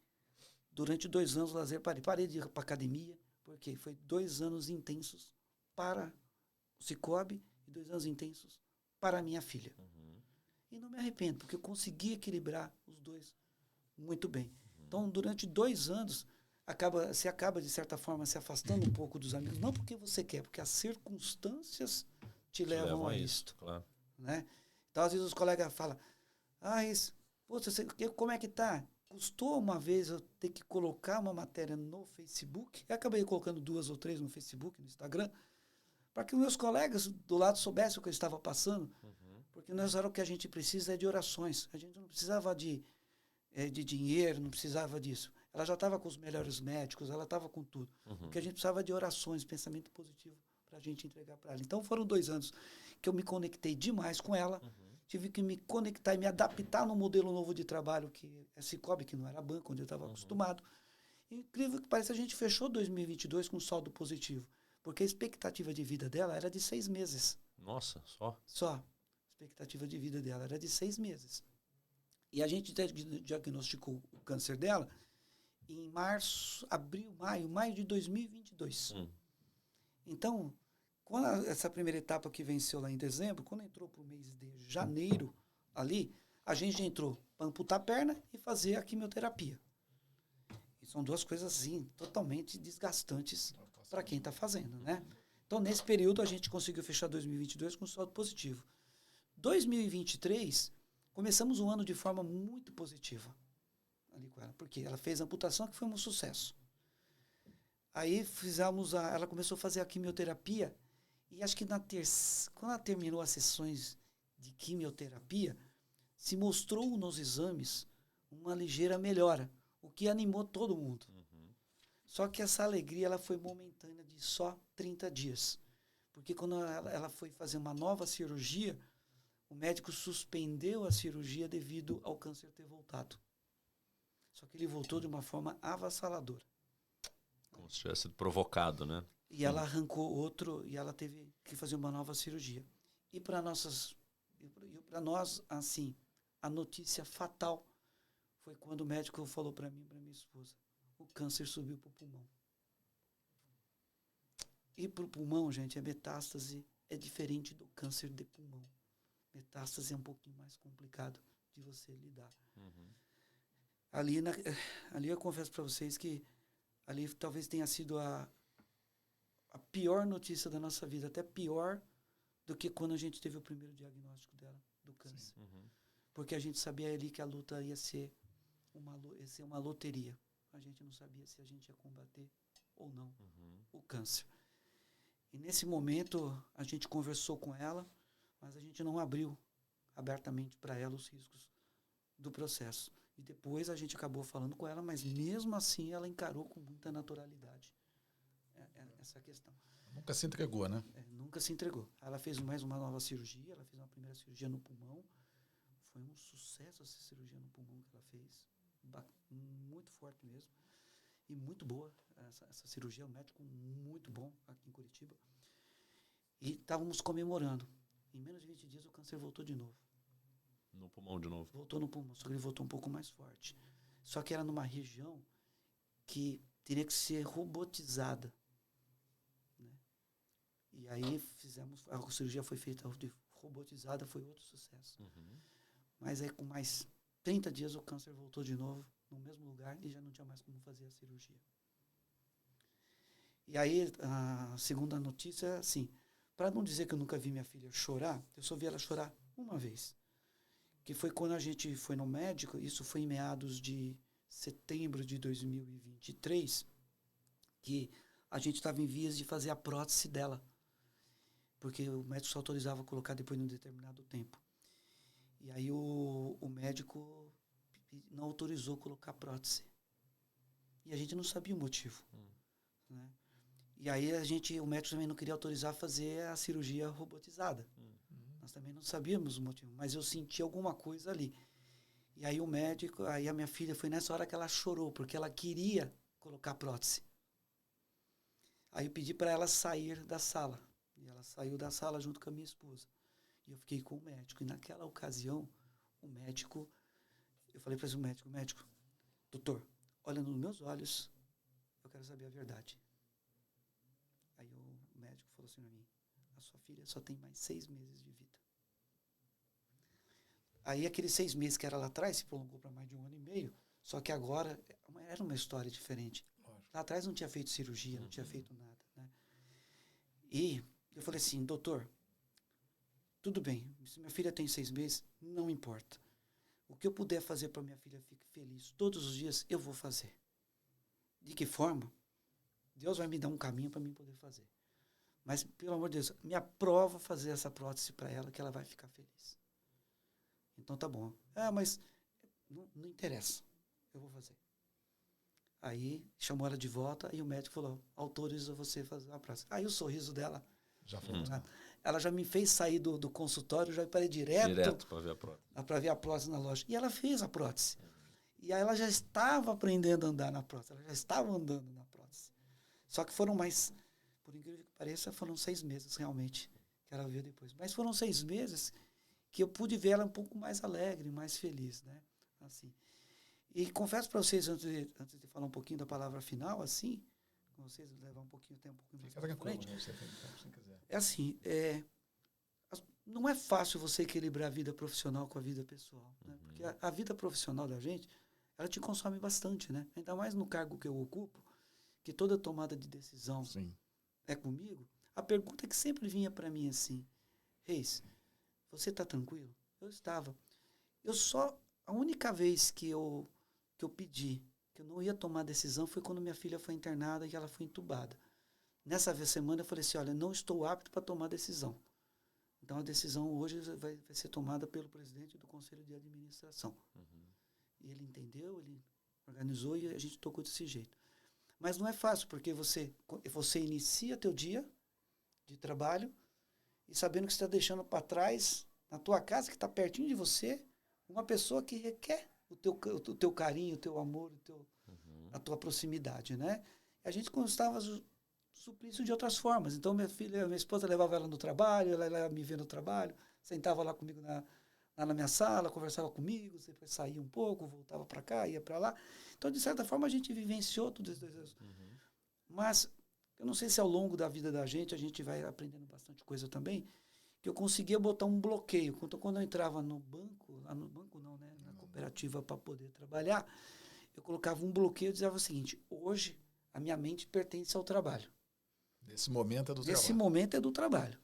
S3: Durante 2 anos, o lazer parei. Parei de ir para academia, porque foi 2 anos intensos para o Cicobi e 2 anos intensos para a minha filha. E não me arrependo, porque eu consegui equilibrar os dois muito bem. Então, durante 2 anos, você acaba, de certa forma, se afastando um pouco dos amigos. Não porque você quer, porque as circunstâncias te levam a isto.
S2: Claro.
S3: Né? Então, às vezes, os colegas falam, como é que tá? Custou uma vez eu ter que colocar uma matéria no Facebook. Eu acabei colocando 2 ou 3 no Facebook, no Instagram, para que os meus colegas do lado soubessem o que eu estava passando. Porque nós o que a gente precisa é de orações. A gente não precisava de dinheiro, não precisava disso. Ela já estava com os melhores médicos, ela estava com tudo. Porque a gente precisava de orações, pensamento positivo para a gente entregar para ela. Então foram 2 anos que eu me conectei demais com ela. Tive que me conectar e me adaptar no modelo novo de trabalho, que é Cicobi, que não era banco, onde eu estava acostumado. E, incrível que pareça, a gente fechou 2022 com saldo positivo. Porque a expectativa de vida dela era de 6 meses.
S2: Nossa, só?
S3: Só. A expectativa de vida dela era de 6 meses. E a gente diagnosticou o câncer dela em maio de 2022. Então, quando essa primeira etapa que venceu lá em dezembro, quando entrou para o mês de janeiro ali, a gente entrou para amputar a perna e fazer a quimioterapia. E são 2 coisas assim, totalmente desgastantes para quem está fazendo, né? Então, nesse período, a gente conseguiu fechar 2022 com saldo positivo. 2023, começamos o ano de forma muito positiva. ali com ela. Porque ela fez a amputação, que foi um sucesso. Aí ela começou a fazer a quimioterapia, e acho que quando ela terminou as sessões de quimioterapia, se mostrou nos exames uma ligeira melhora, o que animou todo mundo. Só que essa alegria ela foi momentânea, de só 30 dias. Porque quando ela foi fazer uma nova cirurgia, o médico suspendeu a cirurgia devido ao câncer ter voltado. Só que ele voltou de uma forma avassaladora.
S2: Como se tivesse sido provocado, né?
S3: E ela arrancou outro, e ela teve que fazer uma nova cirurgia. E para nós, assim, a notícia fatal foi quando o médico falou para mim e para minha esposa: o câncer subiu para o pulmão. E para o pulmão, gente, metástase é diferente do câncer de pulmão. Metástase é um pouquinho mais complicado de você lidar. Ali eu confesso para vocês que ali talvez tenha sido a pior notícia da nossa vida, até pior do que quando a gente teve o primeiro diagnóstico dela, do câncer. Porque a gente sabia ali que a luta ia ser uma loteria. A gente não sabia se a gente ia combater ou não o câncer. E nesse momento a gente conversou com ela, mas a gente não abriu abertamente para ela os riscos do processo. E depois a gente acabou falando com ela, mas mesmo assim ela encarou com muita naturalidade essa questão.
S1: Nunca se entregou, né?
S3: Nunca se entregou. Ela fez mais uma nova cirurgia, ela fez uma primeira cirurgia no pulmão. Foi um sucesso essa cirurgia no pulmão que ela fez. Muito forte mesmo. E muito boa essa cirurgia, um médico muito bom aqui em Curitiba. E estávamos comemorando. Em menos de 20 dias o câncer voltou de novo.
S2: No pulmão de novo.
S3: Voltou no pulmão, só que ele voltou um pouco mais forte. Só que era numa região que teria que ser robotizada. Né? E aí a cirurgia foi feita robotizada, foi outro sucesso. Mas aí com mais 30 dias o câncer voltou de novo no mesmo lugar e já não tinha mais como fazer a cirurgia. E aí a segunda notícia é assim, para não dizer que eu nunca vi minha filha chorar, eu só vi ela chorar uma vez. Que foi quando a gente foi no médico, isso foi em meados de setembro de 2023, que a gente estava em vias de fazer a prótese dela. Porque o médico só autorizava colocar depois de um determinado tempo. E aí o médico não autorizou colocar prótese. E a gente não sabia o motivo. Né? E aí o médico também não queria autorizar fazer a cirurgia robotizada. Nós também não sabíamos o motivo, mas eu senti alguma coisa ali. E aí aí a minha filha, foi nessa hora que ela chorou, porque ela queria colocar prótese. Aí eu pedi para ela sair da sala. E ela saiu da sala junto com a minha esposa. E eu fiquei com o médico. E naquela ocasião, eu falei para o médico, doutor, olha nos meus olhos, eu quero saber a verdade. Aí o médico falou assim para mim, a sua filha só tem mais 6 meses de vida. Aí aqueles 6 meses que era lá atrás se prolongou para mais de 1 ano e meio, só que agora era uma história diferente. Lógico. Lá atrás não tinha feito cirurgia, não tinha feito nada. Né? E eu falei assim, doutor, tudo bem, se minha filha tem 6 meses, não importa. O que eu puder fazer para minha filha ficar feliz todos os dias, eu vou fazer. De que forma? Deus vai me dar um caminho para mim poder fazer. Mas, pelo amor de Deus, me aprova fazer essa prótese para ela, que ela vai ficar feliz. Então, tá bom. Mas não interessa. Eu vou fazer. Aí, chamou ela de volta e o médico falou, autoriza você fazer a prótese. Aí, o sorriso dela...
S1: Já foi.
S3: Ela já me fez sair do consultório, já parei direto
S2: para ver a prótese.
S3: Para ver a prótese na loja. E ela fez a prótese. E aí ela já estava aprendendo a andar na prótese. Ela já estava andando na prótese. Só que foram mais, por incrível que pareça, foram 6 meses realmente que ela veio depois. Mas foram 6 meses que eu pude ver ela um pouco mais alegre, mais feliz, né? Assim. E confesso para vocês, antes de falar um pouquinho da palavra final, assim, com vocês, levar um pouquinho tempo, um pouquinho mais para frente.
S1: Você tem tempo, se quiser.
S3: É assim, não é fácil você equilibrar a vida profissional com a vida pessoal, né? Porque a vida profissional da gente, ela te consome bastante, né? Ainda mais no cargo que eu ocupo, que toda tomada de decisão é comigo. A pergunta que sempre vinha para mim assim, Reis, você está tranquilo? Eu estava. A única vez que eu que eu pedi, que eu não ia tomar decisão, foi quando minha filha foi internada e ela foi entubada. Nessa semana eu falei assim, olha, não estou apto para tomar decisão. Então a decisão hoje vai ser tomada pelo presidente do Conselho de Administração. E ele entendeu, ele organizou e a gente tocou desse jeito. Mas não é fácil, porque você inicia teu dia de trabalho e sabendo que você está deixando para trás, na tua casa, que está pertinho de você, uma pessoa que requer o teu carinho, o teu amor, a tua proximidade, né? A gente constava suprir isso de outras formas. Então, minha esposa levava ela no trabalho, ela ia me ver no trabalho, sentava lá comigo na minha sala, conversava comigo, depois saía um pouco, voltava para cá, ia para lá. Então, de certa forma, a gente vivenciou tudo isso. Mas, eu não sei se ao longo da vida da gente vai aprendendo bastante coisa também, que eu conseguia botar um bloqueio. Quando eu entrava no banco, lá no banco não, né, na cooperativa para poder trabalhar, eu colocava um bloqueio e dizia o seguinte, hoje a minha mente pertence ao trabalho.
S1: Nesse momento é do trabalho.
S3: Esse momento é do trabalho.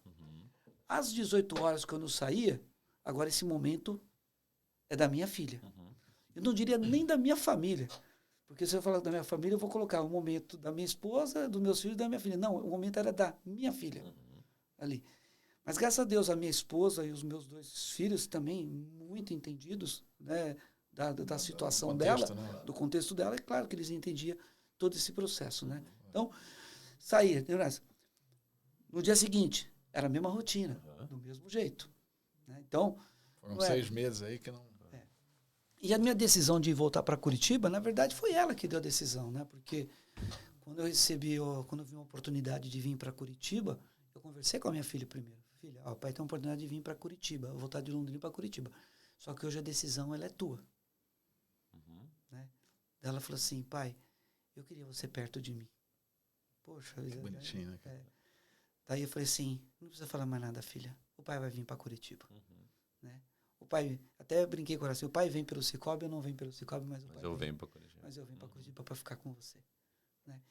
S3: Às 18 horas, quando eu saía, agora esse momento é da minha filha. Eu não diria nem da minha família. Porque se eu falar da minha família, eu vou colocar o momento da minha esposa, dos meus filhos e da minha filha. Não, o momento era da minha filha. Ali. Mas graças a Deus, a minha esposa e os meus 2 filhos também, muito entendidos, né, da situação
S1: contexto,
S3: dela,
S1: né?
S3: do contexto dela, é claro que eles entendiam todo esse processo, né? Então, saía. No dia seguinte, era a mesma rotina, do mesmo jeito. Né? Então,
S1: foram 6 meses aí que não...
S3: E a minha decisão de voltar para Curitiba, na verdade, foi ela que deu a decisão, né? Porque quando eu vi uma oportunidade de vir para Curitiba, eu conversei com a minha filha primeiro. Filha, o pai tem uma oportunidade de vir para Curitiba, eu vou voltar de Londrina para Curitiba. Só que hoje a decisão ela é tua. Né? Ela falou assim, pai, eu queria você perto de mim. Poxa,
S1: que bonitinho, né?
S3: Daí eu falei assim, não precisa falar mais nada, filha. O pai vai vir para Curitiba. Né? O pai, até brinquei com ela assim, o pai vem pelo Cicobi, eu não venho pelo Cicobi, mas eu venho para Curitiba. Mas eu venho para Curitiba para ficar com você. Né?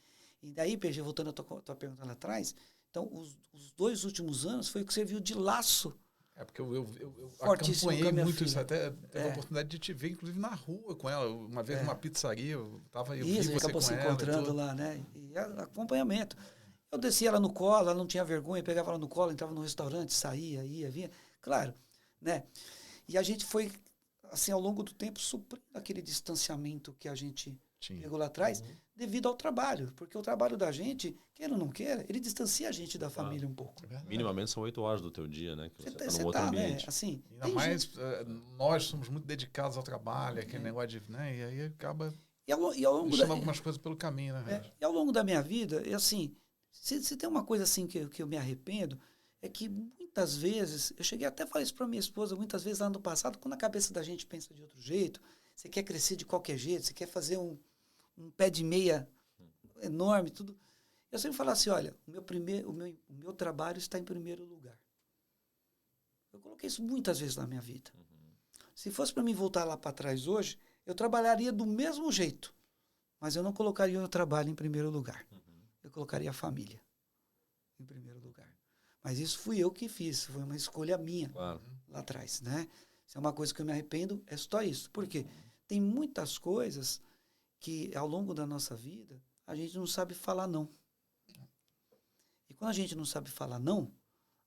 S3: E daí, PG, voltando à tua pergunta lá atrás, então, os 2 últimos anos foi o que você viu de laço.
S1: É porque eu acompanhei muito isso, até teve a oportunidade de te ver, inclusive, na rua com ela. Uma vez numa pizzaria, eu vi você
S3: acabou
S1: com
S3: se
S1: ela
S3: encontrando lá, né? E acompanhamento. Eu descia ela no colo, ela não tinha vergonha, pegava ela no colo, entrava no restaurante, saía, ia, vinha. Claro, né? E a gente foi, assim, ao longo do tempo, suprindo aquele distanciamento que a gente pegou lá atrás, devido ao trabalho. Porque o trabalho da gente, queira ou não queira, ele distancia a gente da família um pouco.
S2: Minimamente são 8 horas do teu dia, né? Que você tá num outro ambiente.
S3: Né? Assim,
S1: ainda mais, nós somos muito dedicados ao trabalho, aquele negócio de... Né? E aí acaba deixando algumas coisas pelo caminho, né?
S3: E ao longo da minha vida, assim, se tem uma coisa assim que eu me arrependo, é que muitas vezes, eu cheguei até a falar isso para minha esposa, muitas vezes lá no passado, quando a cabeça da gente pensa de outro jeito, você quer crescer de qualquer jeito, você quer fazer um pé de meia enorme, tudo. Eu sempre falo assim, olha, o meu trabalho está em primeiro lugar. Eu coloquei isso muitas vezes na minha vida. Se fosse para mim voltar lá para trás hoje, eu trabalharia do mesmo jeito, mas eu não colocaria o meu trabalho em primeiro lugar. Eu colocaria a família em primeiro lugar. Mas isso fui eu que fiz, foi uma escolha minha lá atrás, né? Se é uma coisa que eu me arrependo, é só isso. Por quê? Tem muitas coisas que, ao longo da nossa vida, a gente não sabe falar não. E quando a gente não sabe falar não,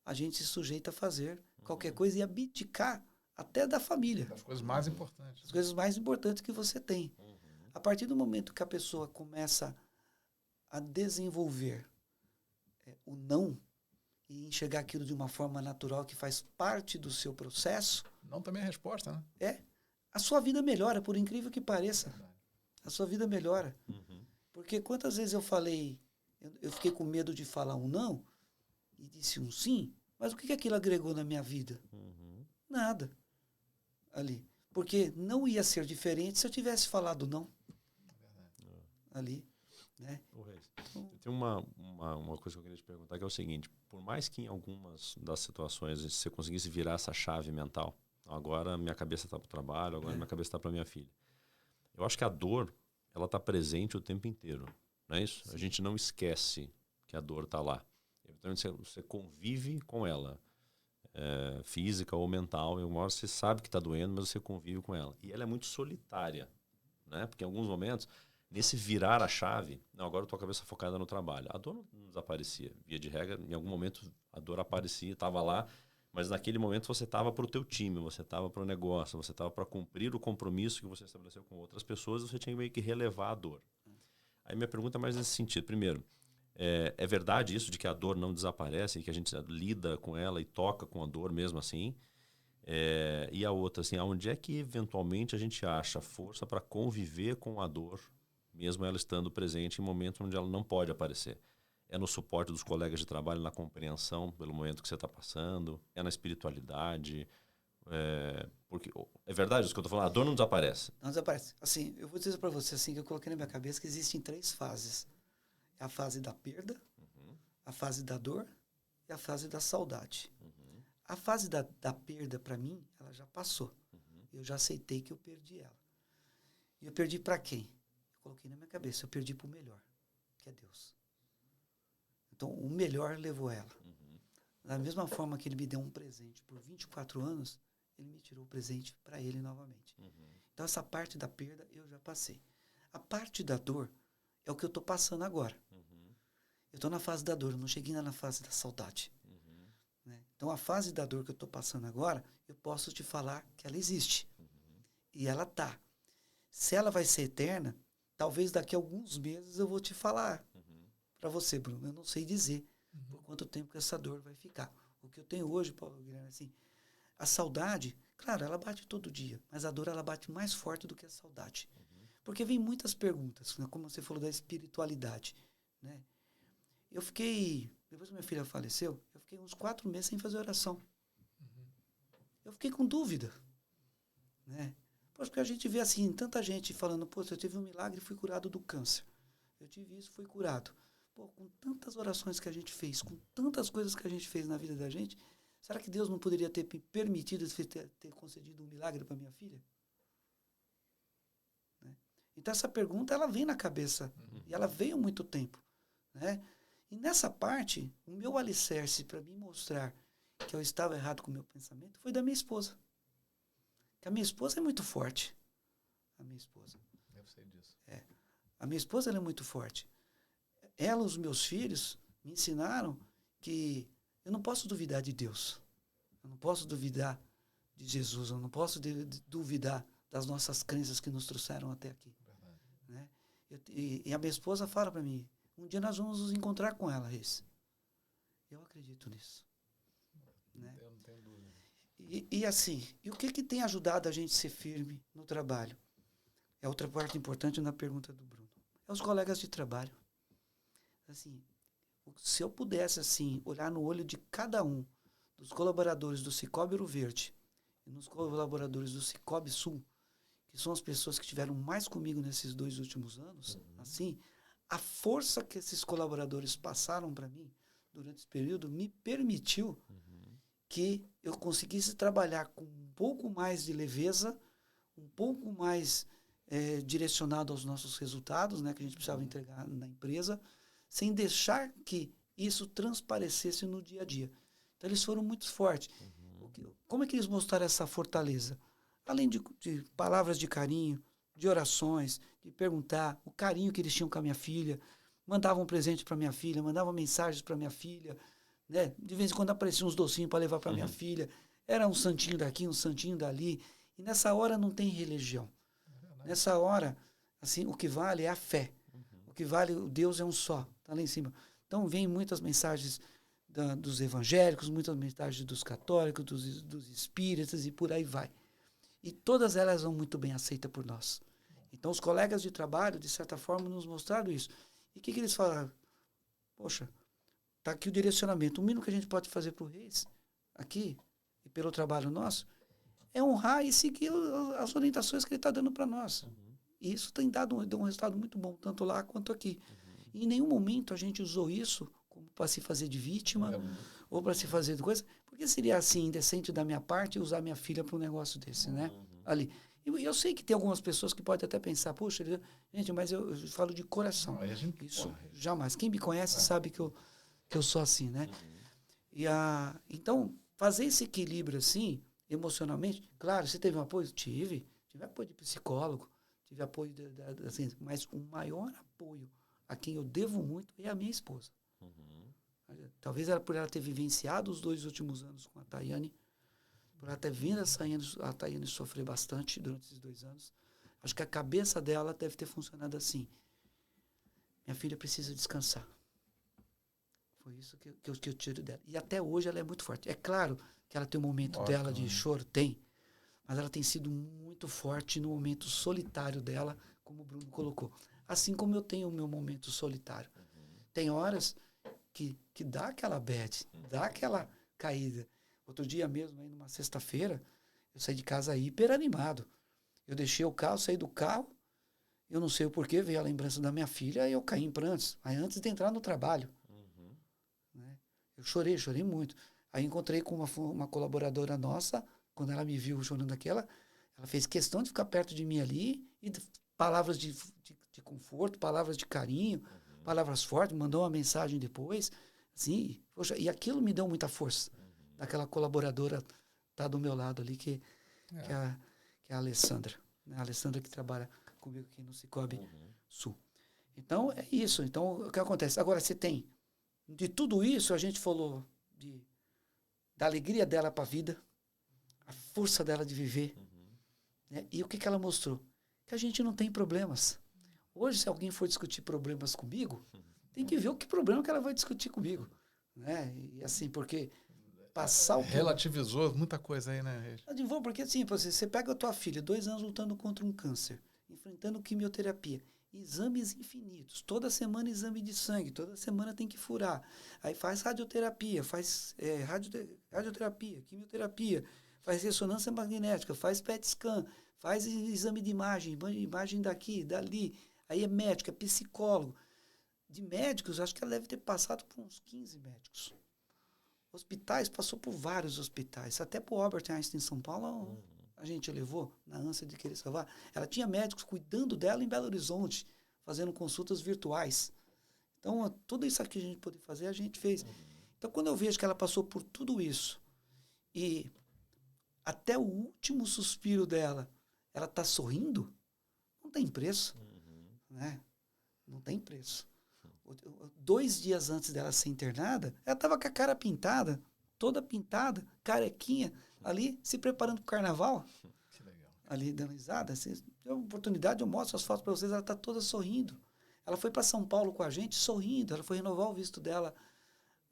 S3: a gente se sujeita a fazer qualquer coisa e abdicar até da família.
S1: As coisas mais importantes.
S3: As coisas mais importantes que você tem. A partir do momento que a pessoa começa a desenvolver o não e enxergar aquilo de uma forma natural que faz parte do seu processo...
S1: Não também é a resposta, né?
S3: A sua vida melhora, por incrível que pareça. A sua vida melhora. Porque quantas vezes eu falei, eu fiquei com medo de falar um não e disse um sim, mas o que aquilo agregou na minha vida? Nada. Ali. Porque não ia ser diferente se eu tivesse falado não. Ali. Né?
S2: Tem uma coisa que eu queria te perguntar, que é o seguinte: por mais que em algumas das situações você conseguisse virar essa chave mental, agora minha cabeça está para o trabalho, agora minha cabeça está para minha filha, eu acho que a dor, ela está presente o tempo inteiro, não é isso? Sim. A gente não esquece que a dor está lá. Eventualmente você convive com ela, física ou mental, e uma hora você sabe que está doendo, mas você convive com ela. E ela é muito solitária. né? Porque em alguns momentos, nesse virar a chave, não, agora eu tô com a cabeça focada no trabalho. A dor não desaparecia. Via de regra, em algum momento a dor aparecia, estava lá, mas naquele momento você estava para o teu time, você estava para o negócio, você estava para cumprir o compromisso que você estabeleceu com outras pessoas, você tinha meio que relevar a dor. Aí minha pergunta é mais nesse sentido. Primeiro, é verdade isso de que a dor não desaparece, que a gente lida com ela e toca com a dor mesmo assim? E a outra, assim, onde é que eventualmente a gente acha força para conviver com a dor, mesmo ela estando presente em momentos onde ela não pode aparecer? É no suporte dos colegas de trabalho, na compreensão pelo momento que você está passando? É na espiritualidade? Porque é verdade isso que eu estou falando, a dor não desaparece.
S3: Não desaparece. Assim, eu vou dizer para você assim, que eu coloquei na minha cabeça que existem 3 fases. É a fase da perda, a fase da dor e a fase da saudade. A fase da perda, para mim, ela já passou. Eu já aceitei que eu perdi ela. E eu perdi para quem? Eu coloquei na minha cabeça, eu perdi para o melhor, que é Deus. Então, o melhor levou ela. Da mesma forma que ele me deu um presente por 24 anos, ele me tirou o presente para ele novamente. Então, essa parte da perda eu já passei. A parte da dor é o que eu estou passando agora. Eu estou na fase da dor, eu não cheguei ainda na fase da saudade. Né? Então, a fase da dor que eu estou passando agora, eu posso te falar que ela existe. E ela está. Se ela vai ser eterna, talvez daqui a alguns meses eu vou te falar para você, Bruno. Eu não sei dizer por quanto tempo que essa dor vai ficar. O que eu tenho hoje, Paulo Guilherme, assim, a saudade, claro, ela bate todo dia, mas a dor ela bate mais forte do que a saudade. Porque vem muitas perguntas, né, como você falou da espiritualidade, né? Eu fiquei, depois que minha filha faleceu, eu fiquei uns 4 meses sem fazer oração. Eu fiquei com dúvida, né? Pois porque a gente vê assim, tanta gente falando, pô, eu tive um milagre e fui curado do câncer. Eu tive isso, fui curado. Pô, com tantas orações que a gente fez, com tantas coisas que a gente fez na vida da gente, será que Deus não poderia ter me permitido ter concedido um milagre para minha filha? Né? Então essa pergunta, ela vem na cabeça. E ela veio há muito tempo. Né? E nessa parte, o meu alicerce para me mostrar que eu estava errado com o meu pensamento foi da minha esposa. Que a minha esposa é muito forte. A minha esposa.
S1: Eu sei disso.
S3: A minha esposa ela é muito forte. Ela, os meus filhos, me ensinaram que eu não posso duvidar de Deus. Eu não posso duvidar de Jesus. Eu não posso duvidar das nossas crenças que nos trouxeram até aqui. Né? E a minha esposa fala para mim, um dia nós vamos nos encontrar com ela, Reis. Eu acredito nisso. Né?
S1: Eu não tenho dúvida.
S3: E assim, e o que tem ajudado a gente a ser firme no trabalho? É outra parte importante na pergunta do Bruno. É os colegas de trabalho. Assim, se eu pudesse assim olhar no olho de cada um dos colaboradores do Cicobi Ouro Verde e nos colaboradores do Cicobi Sul, que são as pessoas que estiveram mais comigo nesses 2 últimos anos, assim, a força que esses colaboradores passaram para mim durante esse período me permitiu que eu conseguisse trabalhar com um pouco mais de leveza, um pouco mais direcionado aos nossos resultados, né, que a gente precisava entregar na empresa, sem deixar que isso transparecesse no dia a dia. Então, eles foram muito fortes. Como é que eles mostraram essa fortaleza? Além de palavras de carinho, de orações, de perguntar, o carinho que eles tinham com a minha filha, mandavam um presente para minha filha, mandavam mensagens para minha filha, né? De vez em quando apareciam uns docinhos para levar para minha filha. Era um santinho daqui, um santinho dali. E nessa hora não tem religião. Nessa hora, assim, o que vale é a fé. O que vale, o Deus é um só. Está lá em cima. Então, vem muitas mensagens dos evangélicos, muitas mensagens dos católicos, dos espíritas e por aí vai. E todas elas são muito bem aceitas por nós. Então, os colegas de trabalho, de certa forma, nos mostraram isso. E o que eles falaram? Poxa, está aqui o direcionamento. O mínimo que a gente pode fazer para o Reis, aqui, e pelo trabalho nosso, é honrar e seguir as orientações que ele está dando para nós. E isso tem dado um resultado muito bom, tanto lá quanto aqui. E em nenhum momento a gente usou isso como para se fazer de vítima ou para se fazer de coisa, porque seria assim, indecente da minha parte usar minha filha para um negócio desse, né? Ali. E eu sei que tem algumas pessoas que podem até pensar, poxa, gente, mas eu falo de coração. Isso jamais. Quem me conhece sabe que eu sou assim, né? Então, fazer esse equilíbrio assim, emocionalmente, claro, você teve um apoio? Tive apoio de psicólogo, tive apoio, assim, mas o maior apoio a quem eu devo muito é a minha esposa. Talvez por ela ter vivenciado os 2 últimos anos com a Tayane, por ela ter vindo a Tayane sofrer bastante durante esses 2 anos. Acho que a cabeça dela deve ter funcionado assim. Minha filha precisa descansar. Foi isso que eu tiro dela. E até hoje ela é muito forte. É claro que ela tem um momento dela de choro, tem. Mas ela tem sido muito forte no momento solitário dela, como o Bruno colocou. Assim como eu tenho o meu momento solitário. Tem horas que dá aquela bad, dá aquela caída. Outro dia mesmo, aí numa sexta-feira, eu saí de casa hiper animado. Eu deixei o carro, saí do carro, eu não sei o porquê, veio a lembrança da minha filha e eu caí em prantos. Aí antes de entrar no trabalho. Né? Eu chorei muito. Aí encontrei com uma colaboradora nossa, quando ela me viu chorando ela fez questão de ficar perto de mim ali e palavras de conforto, palavras de carinho, palavras fortes, mandou uma mensagem depois. Assim, poxa, e aquilo me deu muita força. Daquela colaboradora tá do meu lado ali, que é a Alessandra. Né? A Alessandra que trabalha comigo aqui no Cicobi Sul. Então, é isso. Então, o que acontece? Agora, você tem, de tudo isso, a gente falou da alegria dela para a vida, a força dela de viver. Né? E o que ela mostrou? Que a gente não tem problemas. Hoje, se alguém for discutir problemas comigo, tem que ver o que problema que ela vai discutir comigo. Né? E assim, porque passar o...
S1: Relativizou muita coisa aí, né?
S3: Porque assim, você pega a tua filha, 2 anos lutando contra um câncer, enfrentando quimioterapia, exames infinitos, toda semana exame de sangue, toda semana tem que furar, aí faz radioterapia, radioterapia, quimioterapia, faz ressonância magnética, faz PET scan, faz exame de imagem daqui, dali, aí é médico, é psicólogo. De médicos, acho que ela deve ter passado por uns 15 médicos. Hospitais, passou por vários hospitais, até para o Albert Einstein em São Paulo, a gente levou na ânsia de querer salvar. Ela tinha médicos cuidando dela em Belo Horizonte, fazendo consultas virtuais. Então, tudo isso aqui a gente podia fazer, a gente fez. Então, quando eu vejo que ela passou por tudo isso, e até o último suspiro dela, ela está sorrindo, não tem preço. Né? Não tem preço. 2 dias antes dela ser internada, ela estava com a cara pintada, toda pintada, carequinha, ali se preparando para o carnaval.
S1: Que legal.
S3: Ali dando risada. Se der oportunidade, eu mostro as fotos para vocês, ela está toda sorrindo. Ela foi para São Paulo com a gente sorrindo, ela foi renovar o visto dela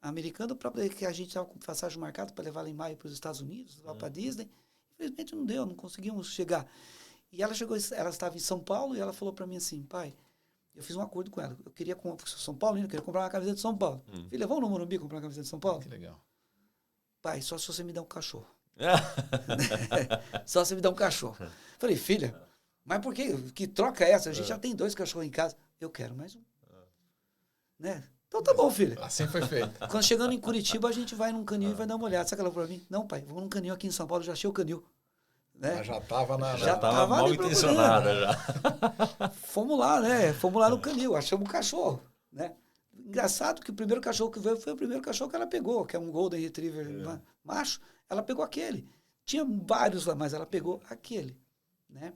S3: americano para poder que a gente estava com passagem marcada para levar ela em maio para os Estados Unidos, lá para Disney. Infelizmente não deu, não conseguimos chegar. E ela estava em São Paulo e ela falou para mim assim, pai, eu fiz um acordo com ela. Eu queria comprar São Paulo, eu queria comprar uma camiseta de São Paulo. Filha, vamos no Morumbi comprar uma camiseta de São Paulo?
S1: Que legal.
S3: Pai, só se você me der um cachorro. Só se você me der um cachorro. Falei, filha, mas por quê? Que troca é essa? A gente já tem 2 cachorros em casa. Eu quero mais um. Né? Então tá bom, filha.
S1: Assim foi feito.
S3: Quando chegando em Curitiba, a gente vai num canil e vai dar uma olhada. Sabe o que ela falou pra mim? Não, pai, vamos num canil aqui em São Paulo, já achei o canil. Né?
S1: Mas já estava
S2: Já estava mal intencionada já.
S3: Fomos lá, né? Fomos lá no canil, achamos um cachorro, né? Engraçado que o primeiro cachorro que veio foi o primeiro cachorro que ela pegou, que é um Golden Retriever macho. Ela pegou aquele. Tinha vários lá, mas ela pegou aquele, né?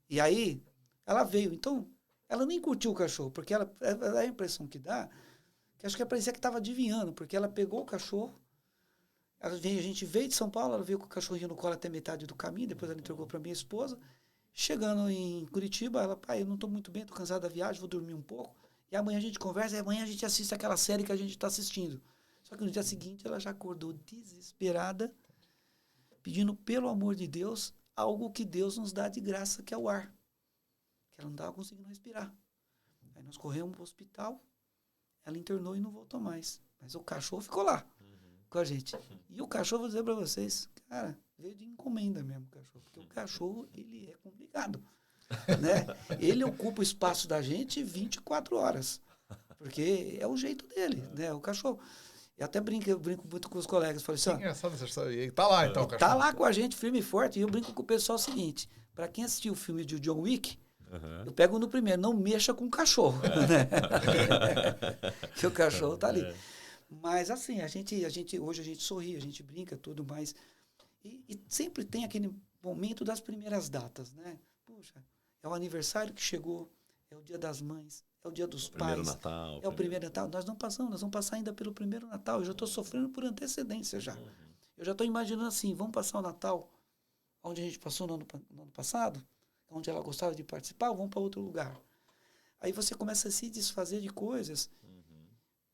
S3: E aí, ela veio. Então, ela nem curtiu o cachorro, porque ela dá a impressão que dá, que acho que parecia que estava adivinhando, porque ela pegou o cachorro. A gente veio de São Paulo, ela veio com o cachorrinho no colo até metade do caminho, depois ela entregou para minha esposa. Chegando em Curitiba, ela, pai, eu não estou muito bem, estou cansada da viagem, vou dormir um pouco. E amanhã a gente conversa, e amanhã a gente assiste aquela série que a gente está assistindo. Só que no dia seguinte ela já acordou desesperada, pedindo, pelo amor de Deus, algo que Deus nos dá de graça, que é o ar. Que ela não estava conseguindo respirar. Aí nós corremos para o hospital, ela internou e não voltou mais. Mas o cachorro ficou lá. Com a gente. E o cachorro, vou dizer para vocês, cara, veio de encomenda mesmo o cachorro. Porque o cachorro, ele é complicado. Né? Ele ocupa o espaço da gente 24 horas. Porque é o jeito dele, né? O cachorro. Eu até eu brinco muito com os colegas. Falei assim, ó,
S1: engraçado essa história. E tá lá, então, o cachorro.
S3: Tá lá com a gente, firme e forte. E eu brinco com o pessoal o seguinte, para quem assistiu o filme de John Wick, eu pego no primeiro, não mexa com o cachorro. Né? Que o cachorro tá ali. Mas assim, hoje a gente sorri, a gente brinca, tudo mais. E sempre tem aquele momento das primeiras datas, né? Puxa, É o aniversário que chegou, é o dia das mães, é o dia dos
S2: Primeiro
S3: pais.
S2: Natal.
S3: É o primeiro Natal. Nós não passamos, nós vamos passar ainda pelo primeiro Natal. Eu já estou sofrendo por antecedência já. Eu já estou imaginando assim, vamos passar o Natal onde a gente passou no ano passado, onde ela gostava de participar, ou vamos para outro lugar. Aí você começa a se desfazer de coisas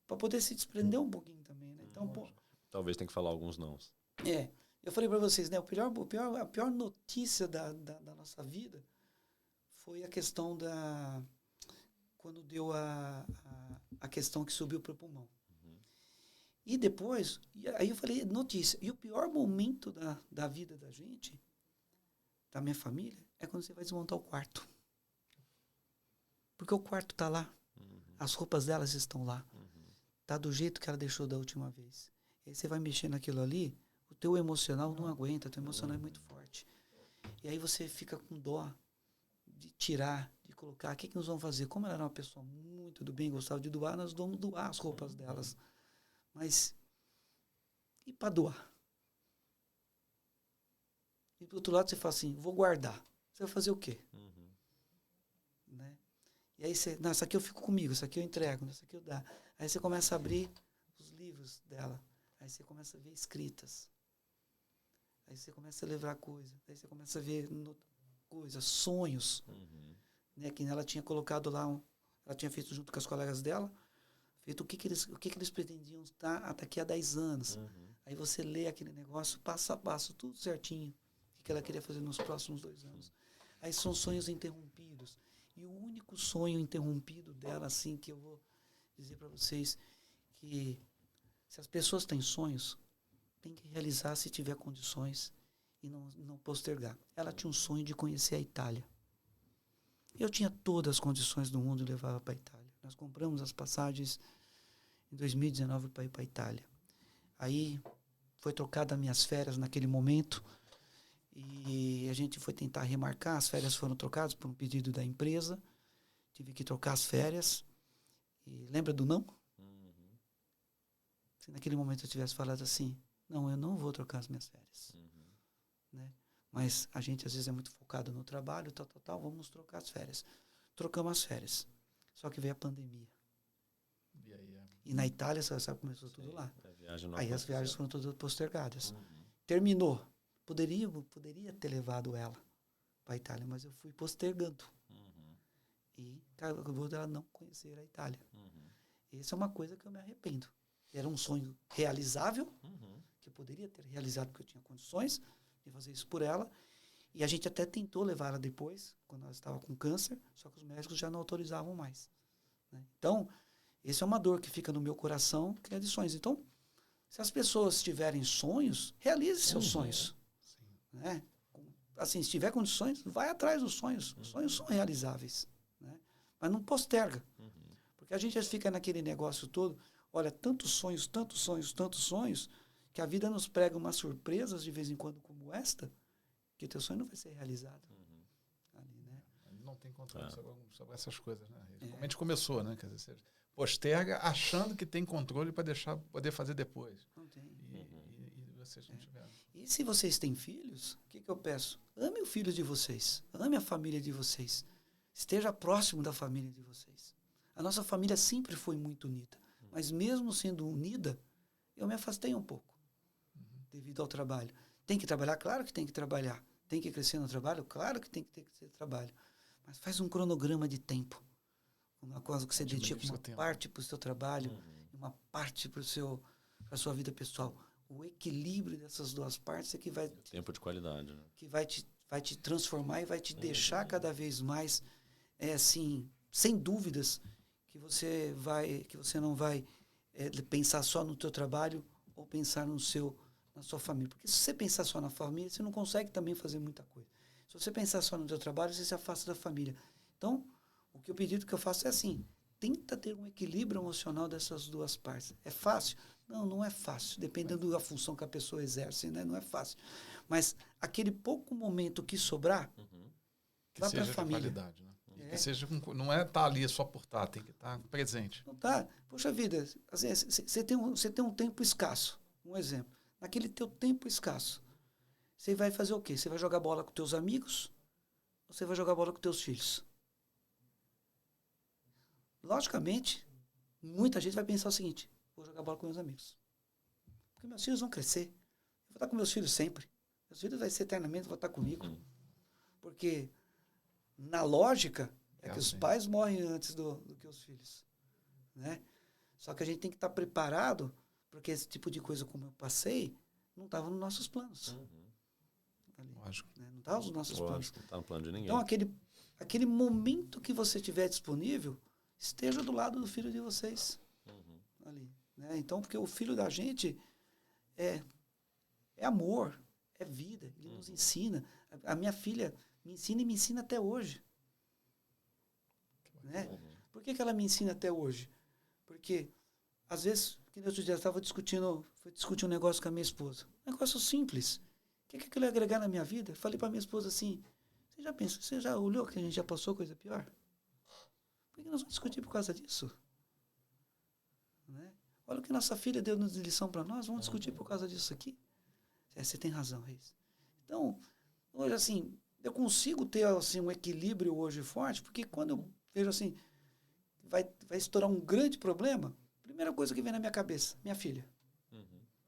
S3: para poder se desprender um pouquinho também, né? Então, pô,
S2: Talvez tenha que falar alguns não.
S3: eu falei para vocês, né? A pior notícia da nossa vida foi a questão quando deu a questão que subiu para o pulmão. E depois, aí eu falei, notícia. E o pior momento da vida da gente, da minha família, é quando você vai desmontar o quarto. Porque o quarto está lá. As roupas delas estão lá. Tá do jeito que ela deixou da última vez. E aí você vai mexer naquilo ali, o teu emocional não aguenta, o teu emocional é muito forte. E aí você fica com dó de tirar, de colocar. O que nós vamos fazer? Como ela era uma pessoa muito do bem, gostava de doar, nós vamos doar as roupas delas. Mas, e para doar? E do outro lado você fala assim, vou guardar. Você vai fazer o quê? Né? E aí você, não, isso aqui eu fico comigo, isso aqui eu entrego, isso aqui eu dá. Aí você começa a abrir os livros dela. Aí você começa a ver escritas. Aí você começa a levar coisa. Aí você começa a ver coisas, sonhos. Né, que ela tinha colocado lá, ela tinha feito junto com as colegas dela, feito o que eles pretendiam estar daqui a 10 anos. Aí você lê aquele negócio, passo a passo, tudo certinho, o que ela queria fazer nos próximos 2 anos. Aí são sonhos interrompidos. E o único sonho interrompido dela, assim, que eu vou dizer para vocês, que se as pessoas têm sonhos, tem que realizar se tiver condições e não postergar. Ela tinha um sonho de conhecer a Itália. Eu tinha todas as condições do mundo e levava para a Itália. Nós compramos as passagens em 2019 para ir para a Itália. Aí foi trocada as minhas férias naquele momento e a gente foi tentar remarcar. As férias foram trocadas por um pedido da empresa. Tive que trocar as férias. E lembra do não? Se naquele momento eu tivesse falado assim, não, eu não vou trocar as minhas férias. Né? Mas a gente às vezes é muito focado no trabalho, tal, vamos trocar as férias. Trocamos as férias. Só que veio a pandemia. E na Itália, você sabe, começou tudo lá. Aí as viagens foram todas postergadas. Terminou. Poderia ter levado ela para a Itália, mas eu fui postergando. E acabou dela não conhecer a Itália. Essa é uma coisa que eu me arrependo. Era um sonho realizável, que eu poderia ter realizado porque eu tinha condições de fazer isso por ela. E a gente até tentou levar ela depois, quando ela estava com câncer, só que os médicos já não autorizavam mais. Né? Então, essa é uma dor que fica no meu coração, que é de sonhos. Então, se as pessoas tiverem sonhos, realize seus sonhos. Né? Assim, se tiver condições, vai atrás dos sonhos. Os sonhos são realizáveis. Né? Mas não posterga. Porque a gente fica naquele negócio todo, olha, tantos sonhos, que a vida nos prega umas surpresas de vez em quando como esta, que teu sonho não vai ser realizado. Ali, né?
S1: Não tem controle sobre essas coisas, né? Como a gente começou, né? Quer dizer, você posterga achando que tem controle para poder fazer depois.
S3: Não tem.
S1: E vocês não tiveram.
S3: E se vocês têm filhos, o que eu peço? Ame o filho de vocês. Ame a família de vocês. Esteja próximo da família de vocês. A nossa família sempre foi muito unida. Mas mesmo sendo unida, eu me afastei um pouco. Devido ao trabalho. Tem que trabalhar? Claro que tem que trabalhar. Tem que crescer no trabalho? Claro que tem que ter trabalho. Mas faz um cronograma de tempo. Uma coisa que você dedica uma parte para o seu trabalho e uma parte para a sua vida pessoal. O equilíbrio dessas duas partes é que vai...
S2: Tempo de qualidade. Né?
S3: Que vai te transformar e vai te deixar cada vez mais, assim, sem dúvidas, que você não vai pensar só no teu trabalho ou pensar na sua família. Porque se você pensar só na família, você não consegue também fazer muita coisa. Se você pensar só no teu trabalho, você se afasta da família. Então, o que eu pedido que eu faço é assim, tenta ter um equilíbrio emocional dessas duas partes. É fácil? Não, não é fácil. Dependendo da função que a pessoa exerce, né? Não é fácil. Mas aquele pouco momento que sobrar, vá para a família.
S1: Qualidade, né? Que seja, não é estar ali só por estar, tem que estar presente.
S3: Não tá? Poxa vida, assim, você tem um tempo escasso. Um exemplo. Naquele teu tempo escasso, você vai fazer o quê? Você vai jogar bola com teus amigos? você vai jogar bola com teus filhos? Logicamente, muita gente vai pensar o seguinte, vou jogar bola com meus amigos. Porque meus filhos vão crescer. Eu vou estar com meus filhos sempre. Meus filhos vão ser eternamente, vão estar comigo. Porque, na lógica, é que os pais morrem antes do que os filhos. Né? Só que a gente tem que estar preparado, porque esse tipo de coisa, como eu passei, não estava nos nossos planos. Ali,
S1: Lógico.
S3: né? Não estava nos nossos planos.
S2: Não está no plano de ninguém.
S3: Então, aquele momento que você tiver disponível, esteja do lado do filho de vocês. Ali, né? Então, porque o filho da gente é amor, é vida. Ele nos ensina. A minha filha me ensina e me ensina até hoje. Né? Por que ela me ensina até hoje? Porque, às vezes, que no outro dia eu estava discutir um negócio com a minha esposa. Um negócio simples. O que aquilo ia agregar na minha vida? Falei para minha esposa assim, você já olhou que a gente já passou coisa pior? Por que nós vamos discutir por causa disso? Né? Olha o que nossa filha deu de lição para nós, vamos discutir por causa disso aqui? Você tem razão, Reis. Então, hoje, assim, eu consigo ter assim, um equilíbrio hoje forte, porque quando eu vejo assim, vai estourar um grande problema, primeira coisa que vem na minha cabeça, minha filha.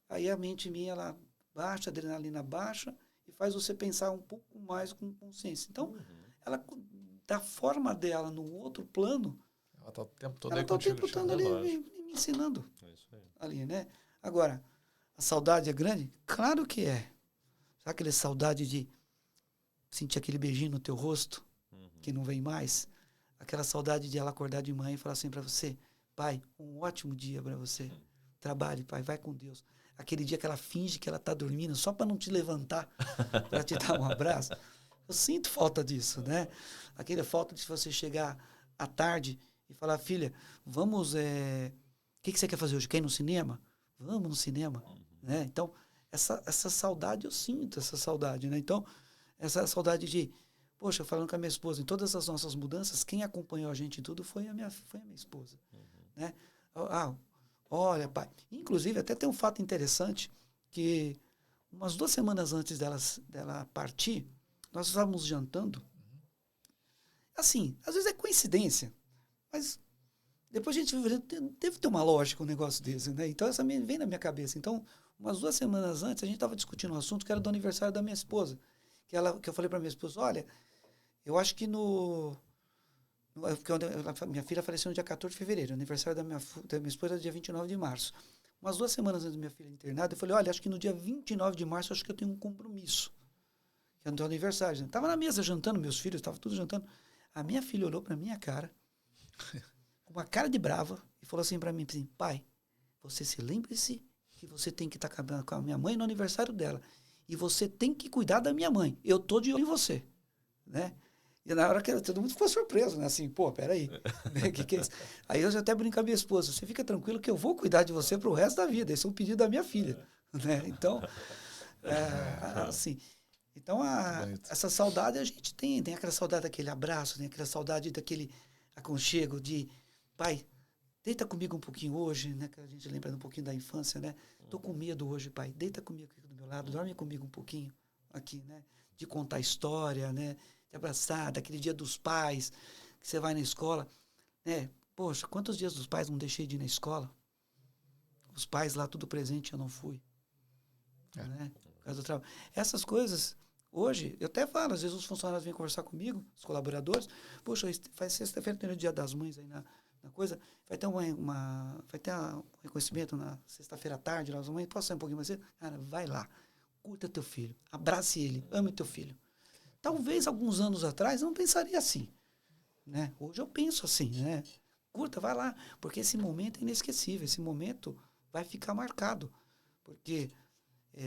S3: Aí a mente minha, ela baixa, a adrenalina baixa, e faz você pensar um pouco mais com consciência. Então, ela, da forma dela, no outro plano,
S1: ela está o tempo todo
S3: ela
S1: aí
S3: está o
S1: contigo.
S3: tempo todo ali me ensinando.
S2: É isso aí.
S3: Ali, né? Agora, a saudade é grande? Claro que é. Sabe aquela saudade de sentir aquele beijinho no teu rosto, que não vem mais? Aquela saudade de ela acordar de manhã e falar assim para você, pai, um ótimo dia para você. Trabalhe, pai, vai com Deus. Aquele dia que ela finge que ela está dormindo só para não te levantar, para te dar um abraço. Eu sinto falta disso, né? Aquela falta de você chegar à tarde e falar, filha, vamos, o que você quer fazer hoje? Quer ir no cinema? Vamos no cinema. Né? Então, essa saudade, eu sinto essa saudade. Né? Então, essa saudade de, poxa, falando com a minha esposa, em todas as nossas mudanças, quem acompanhou a gente em tudo foi a minha esposa. Né? Olha, pai. Inclusive, até tem um fato interessante, que umas 2 semanas antes dela partir, nós estávamos jantando. Assim, às vezes é coincidência, mas depois a gente deve ter uma lógica um negócio desse, né? Então, essa vem na minha cabeça. Então, umas 2 semanas antes, a gente estava discutindo um assunto que era do aniversário da minha esposa. Que eu falei para minha esposa, olha, eu acho que porque minha filha faleceu no dia 14 de fevereiro, o aniversário da minha esposa era dia 29 de março. Umas 2 semanas antes da minha filha internada, eu falei, olha, acho que no dia 29 de março, acho que eu tenho um compromisso. Que é no teu aniversário. Estava na mesa jantando, meus filhos, estavam tudo jantando. A minha filha olhou para minha cara, com uma cara de brava, e falou assim para mim, assim, pai, você se lembre-se que você tem que estar com a minha mãe no aniversário dela. E você tem que cuidar da minha mãe. Eu tô de olho em você. Né? E na hora que todo mundo ficou surpreso, né? Assim, pô, peraí. Né? Que é isso? Aí eu já até brinco com a minha esposa, você fica tranquilo que eu vou cuidar de você pro resto da vida. Esse é um pedido da minha filha. Né? Então, assim... Então, essa saudade a gente tem aquela saudade daquele abraço, tem aquela saudade daquele aconchego de, pai, deita comigo um pouquinho hoje, né? Que a gente lembra um pouquinho da infância, né? Tô com medo hoje, pai, deita comigo aqui do meu lado, dorme comigo um pouquinho aqui, né? De contar história, né? De abraçar, daquele dia dos pais, que você vai na escola, né? Poxa, quantos dias dos pais não deixei de ir na escola? Os pais lá tudo presente, eu não fui. Né? Por causa do trabalho. Essas coisas, hoje, eu até falo, às vezes os funcionários vêm conversar comigo, os colaboradores, poxa, faz sexta-feira, tem o Dia das Mães aí na coisa, vai ter vai ter um reconhecimento na sexta-feira à tarde, lá, as mães, posso sair um pouquinho mais cedo? Cara, vai lá, curta teu filho, abrace ele, ame teu filho. Talvez alguns anos atrás eu não pensaria assim, né? Hoje eu penso assim, né? Curta, vai lá, porque esse momento é inesquecível, esse momento vai ficar marcado, porque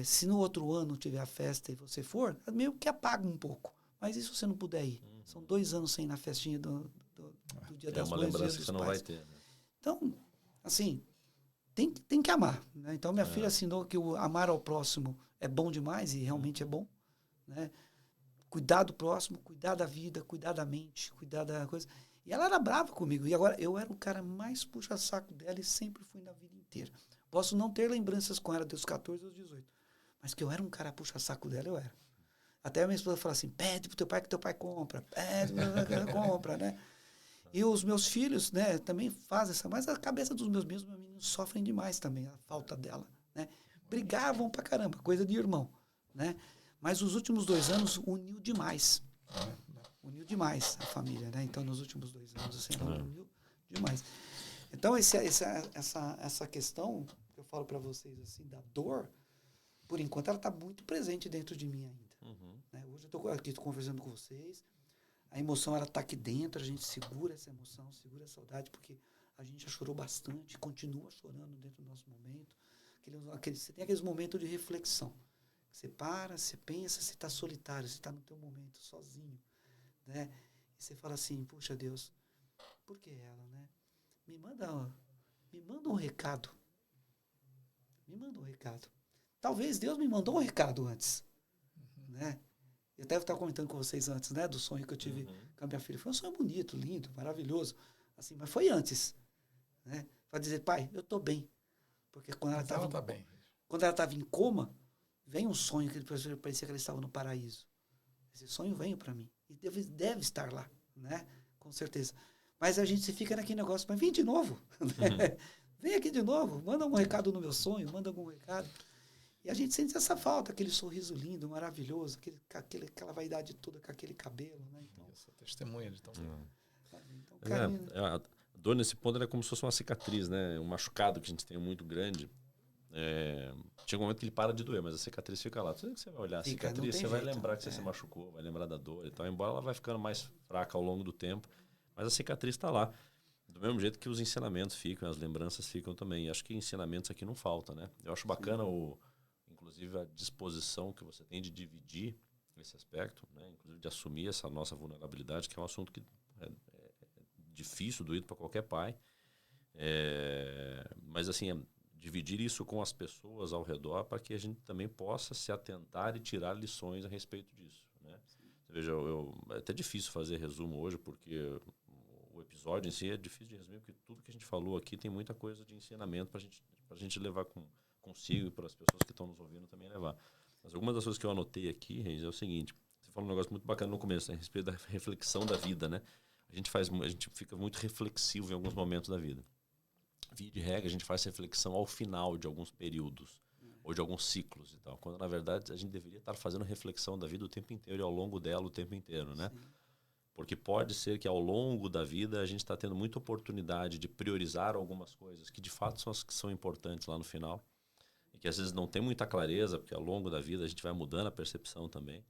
S3: se no outro ano tiver a festa e você for, meio que apaga um pouco. Mas e se você não puder ir? São 2 anos sem ir na festinha do Dia das Mães. É uma
S2: lembrança que você não vai ter. Né?
S3: Então, assim, tem que amar. Né? Então, minha filha assinou que o amar ao próximo é bom demais, e realmente é bom. Né? Cuidar do próximo, cuidar da vida, cuidar da mente, cuidar da coisa. E ela era brava comigo. E agora, eu era o cara mais puxa-saco dela e sempre fui na vida inteira. Posso não ter lembranças com ela dos 14 aos 18. Mas que eu era um cara puxa-saco dela, eu era. Até a minha esposa fala assim, pede pro teu pai que teu pai compra. Pede pro teu pai que compra, né? E os meus filhos, né, também fazem essa... Mas a cabeça dos meus meninos sofrem demais também, a falta dela, né? Brigavam pra caramba, coisa de irmão, né? Mas os últimos 2 anos uniu demais. Uniu demais a família, né? Então, nos últimos 2 anos, assim, ela uniu demais. Então, essa questão que eu falo para vocês, assim, da dor, por enquanto, ela está muito presente dentro de mim ainda. Né? Hoje eu estou aqui conversando com vocês, a emoção, ela está aqui dentro, a gente segura essa emoção, segura a saudade, porque a gente já chorou bastante, continua chorando dentro do nosso momento. Você tem aqueles momentos de reflexão. Você para, você pensa, você está solitário, você está no teu momento, sozinho. Né? E você fala assim, puxa Deus, por que ela, né? Me manda um recado. Me manda um recado. Talvez Deus me mandou um recado antes. Né? Eu até estava comentando com vocês antes, né? Do sonho que eu tive com a minha filha. Foi um sonho bonito, lindo, maravilhoso. Assim, mas foi antes. Né? Para dizer, pai, eu estou bem. Porque quando ela estava em coma, vem um sonho que parecia que ela estava no paraíso. Esse sonho veio para mim. E deve estar lá, né? Com certeza. Mas a gente se fica naquele negócio, mas vem de novo. Né? Vem aqui de novo, manda um recado no meu sonho, manda algum recado. E a gente sente essa falta, aquele sorriso lindo, maravilhoso, aquela vaidade toda com aquele cabelo. Né? Então,
S1: isso, testemunha de tão...
S3: Então, carinho,
S2: a dor nesse ponto é como se fosse uma cicatriz, né? Um machucado que a gente tem muito grande. Chega um momento que ele para de doer, mas a cicatriz fica lá. Tudo que você vai olhar a cicatriz, você vai lembrar que você se machucou, vai lembrar da dor e tal. Embora ela vai ficando mais fraca ao longo do tempo, mas a cicatriz está lá. Do mesmo jeito que os ensinamentos ficam, as lembranças ficam também. E acho que ensinamentos aqui não faltam, né? Eu acho bacana, inclusive, a disposição que você tem de dividir esse aspecto, né? Inclusive de assumir essa nossa vulnerabilidade, que é um assunto que é difícil, doído para qualquer pai. Mas, assim, dividir isso com as pessoas ao redor para que a gente também possa se atentar e tirar lições a respeito disso, né? Você veja, é até difícil fazer resumo hoje, porque o episódio em si é difícil de resumir, porque tudo que a gente falou aqui tem muita coisa de ensinamento para a gente levar consigo e para as pessoas que estão nos ouvindo também levar. Mas algumas das coisas que eu anotei aqui, Reis, é o seguinte: você falou um negócio muito bacana no começo, a respeito da reflexão da vida, né? A gente fica muito reflexivo em alguns momentos da vida. Via de regra, a gente faz reflexão ao final de alguns períodos ou de alguns ciclos e tal, quando na verdade a gente deveria estar fazendo reflexão da vida o tempo inteiro e ao longo dela o tempo inteiro, né? Sim. Porque pode ser que ao longo da vida a gente está tendo muita oportunidade de priorizar algumas coisas que de fato são as que são importantes lá no final e que às vezes não tem muita clareza, porque ao longo da vida a gente vai mudando a percepção também.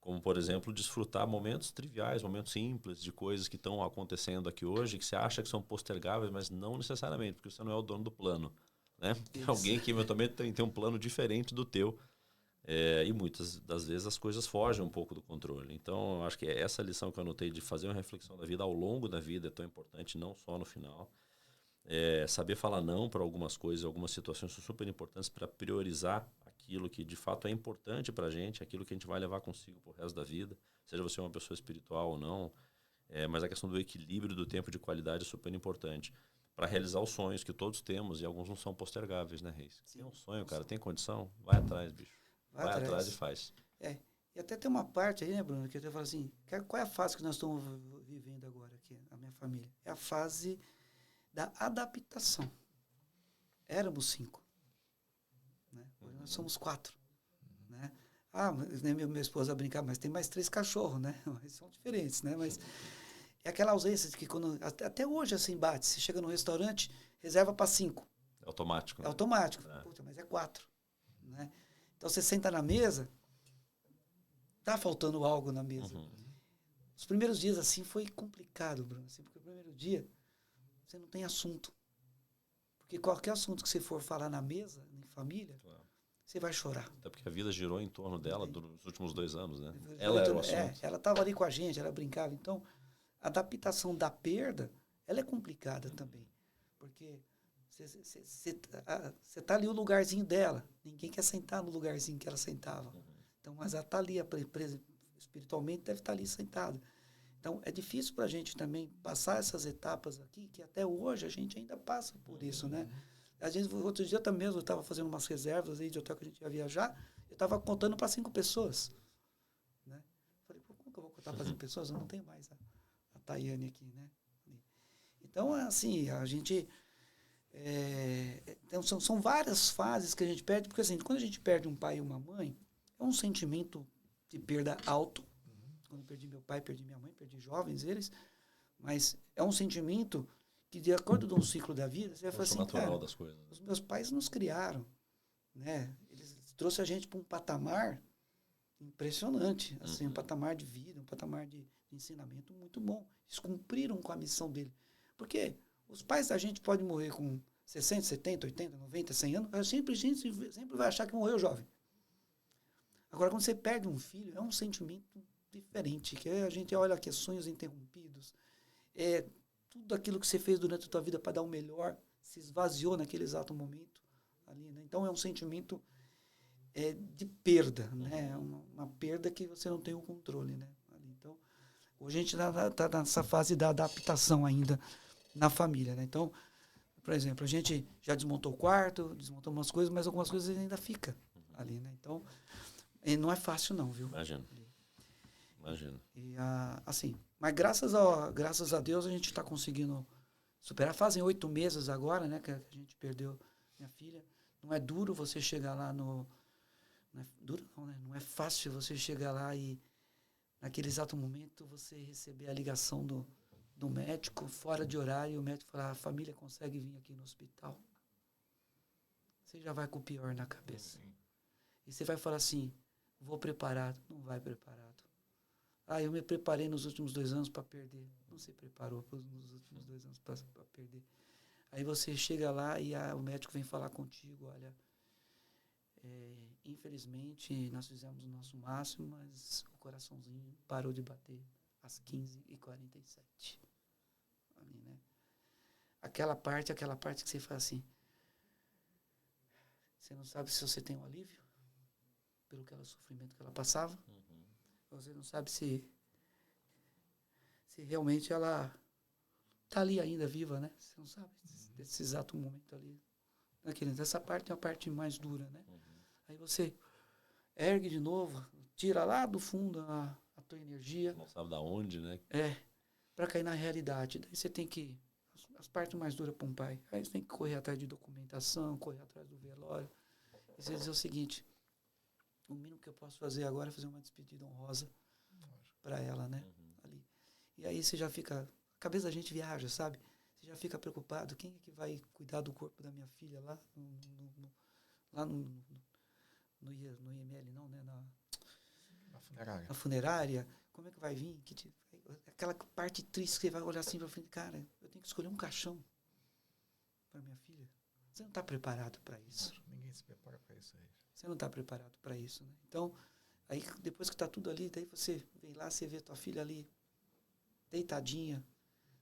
S2: Como, por exemplo, desfrutar momentos triviais, momentos simples de coisas que estão acontecendo aqui hoje, que você acha que são postergáveis, mas não necessariamente, porque você não é o dono do plano, né? Tem alguém que eventualmente tem um plano diferente do teu. E muitas das vezes as coisas fogem um pouco do controle. Então, eu acho que essa lição que eu anotei de fazer uma reflexão da vida ao longo da vida é tão importante, não só no final. Saber falar não para algumas coisas, algumas situações são super importantes para priorizar aquilo que de fato é importante para a gente, aquilo que a gente vai levar consigo pro resto da vida, seja você uma pessoa espiritual ou não. Mas a questão do equilíbrio do tempo de qualidade é super importante para realizar os sonhos que todos temos, e alguns não são postergáveis, né, Reis? Sim, tem um sonho, cara, tem condição? Vai atrás, bicho. Vai atrás e faz.
S3: E até tem uma parte aí, né, Bruno, que eu falo assim, qual é a fase que nós estamos vivendo agora aqui, a minha família? É a fase da adaptação. Éramos 5. Né? Hoje nós somos 4. Né? Mas, né, minha esposa brincar, mas tem mais 3 cachorros, né? Mas são diferentes, né? Mas é aquela ausência de que quando, até hoje assim bate, você chega no restaurante, reserva para 5.
S2: É automático.
S3: É automático. Puta, mas é 4. Né? Então você senta na mesa, tá faltando algo na mesa. Os primeiros dias assim foi complicado, Bruno, assim, porque o primeiro dia você não tem assunto. Porque qualquer assunto que você for falar na mesa, em família, você vai chorar.
S2: Até porque a vida girou em torno dela nos últimos 2 anos, né? Ela era o assunto.
S3: Ela estava ali com a gente, ela brincava. Então, a adaptação da perda, ela é complicada também. Porque você está ali no lugarzinho dela. Ninguém quer sentar no lugarzinho que ela sentava. Então, mas ela está ali, espiritualmente deve estar ali sentada. Então, é difícil para a gente também passar essas etapas aqui, que até hoje a gente ainda passa por isso, né? A gente, outro dia também eu estava fazendo umas reservas aí de hotel que a gente ia viajar, eu estava contando para 5 pessoas. tá fazendo pessoas, eu não tenho mais a Tayane aqui, né? Então, assim, a gente... então são várias fases que a gente perde, porque assim, quando a gente perde um pai e uma mãe, é um sentimento de perda alto. Quando eu perdi meu pai, perdi minha mãe, perdi jovens eles, mas é um sentimento que, de acordo com o ciclo da vida, você vai falar assim,
S2: natural
S3: cara,
S2: das coisas.
S3: os meus pais nos criaram, né? Eles trouxeram a gente para um patamar impressionante, assim, um patamar de vida, um patamar de ensinamento muito bom. Eles cumpriram com a missão dele. Porque os pais da gente podem morrer com 60, 70, 80, 90, 100 anos, a gente sempre vai achar que morreu jovem. Agora, quando você perde um filho, é um sentimento diferente, que a gente olha aqui, sonhos interrompidos, tudo aquilo que você fez durante a tua vida para dar o melhor, se esvaziou naquele exato momento ali, né? Então, é um sentimento de perda, né? Uma perda que você não tem o controle, né? Ali. Então, hoje a gente está nessa fase da adaptação ainda na família, né? Então, por exemplo, a gente já desmontou o quarto, desmontou umas coisas, mas algumas coisas ainda fica ali, né? Então, não é fácil não, viu?
S2: Imagino.
S3: E, assim, mas graças a Deus a gente está conseguindo superar. Fazem 8 meses agora, né, que a gente perdeu minha filha. Não é duro você chegar lá no... Não é duro não, né? Não é fácil você chegar lá e, naquele exato momento, você receber a ligação do médico, fora de horário, e o médico falar, a família consegue vir aqui no hospital. Você já vai com o pior na cabeça. E você vai falar assim, vou preparado. Não vai preparado. Eu me preparei nos últimos 2 anos para perder. Não se preparou nos últimos 2 anos para perder. Aí você chega lá e o médico vem falar contigo, olha, infelizmente nós fizemos o nosso máximo, mas o coraçãozinho parou de bater às 15h47. Ali, né? Aquela parte que você fala assim, você não sabe se você tem um alívio pelo aquele sofrimento que ela passava. Você não sabe se realmente ela está ali ainda viva, né? Você não sabe desse exato momento ali. Essa parte é a parte mais dura, né? Aí você ergue de novo, tira lá do fundo a tua energia.
S2: Não sabe da onde, né?
S3: Para cair na realidade. Daí você tem que... As partes mais duras para um pai. Aí você tem que correr atrás de documentação, correr atrás do velório. E você dizer o seguinte, o mínimo que eu posso fazer agora é fazer uma despedida honrosa para ela, né? Ali. E aí você já fica... A cabeça da gente viaja, sabe? Você já fica preocupado. Quem é que vai cuidar do corpo da minha filha lá no IML, não, né?
S1: Na funerária.
S3: Na funerária. Como é que vai vir? Aquela parte triste que você vai olhar assim para frente. Cara, eu tenho que escolher um caixão para minha filha. Você não está preparado para isso.
S1: Ninguém se prepara para isso aí.
S3: Você não está preparado para isso, né? Então, aí depois que está tudo ali, daí você vem lá, você vê tua filha ali, deitadinha,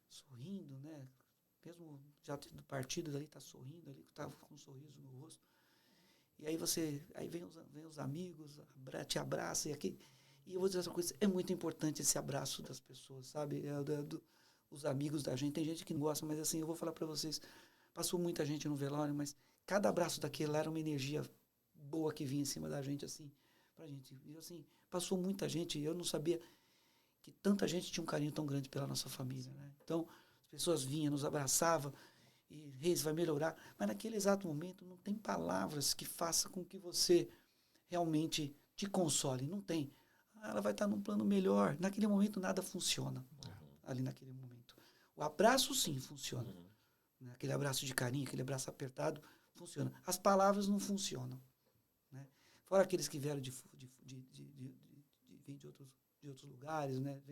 S3: sorrindo, né? Mesmo já tendo partido dali, tá sorrindo ali, tá com um sorriso no rosto. E aí vem os amigos, te abraça e aqui. E eu vou dizer outra coisa, é muito importante esse abraço das pessoas, sabe? Os amigos da gente. Tem gente que não gosta, mas assim, eu vou falar para vocês, passou muita gente no velório, mas cada abraço daquele lá era uma energia boa que vinha em cima da gente, assim, pra gente. E assim, passou muita gente, eu não sabia que tanta gente tinha um carinho tão grande pela nossa família, né? Então, as pessoas vinham, nos abraçavam, e Reis vai melhorar. Mas naquele exato momento não tem palavras que façam com que você realmente te console. Não tem. Ela vai estar num plano melhor. Naquele momento nada funciona. Ali naquele momento. O abraço sim funciona. Aquele abraço de carinho, aquele abraço apertado, funciona. As palavras não funcionam. Né? Fora aqueles que vieram vêm de outros lugares, né?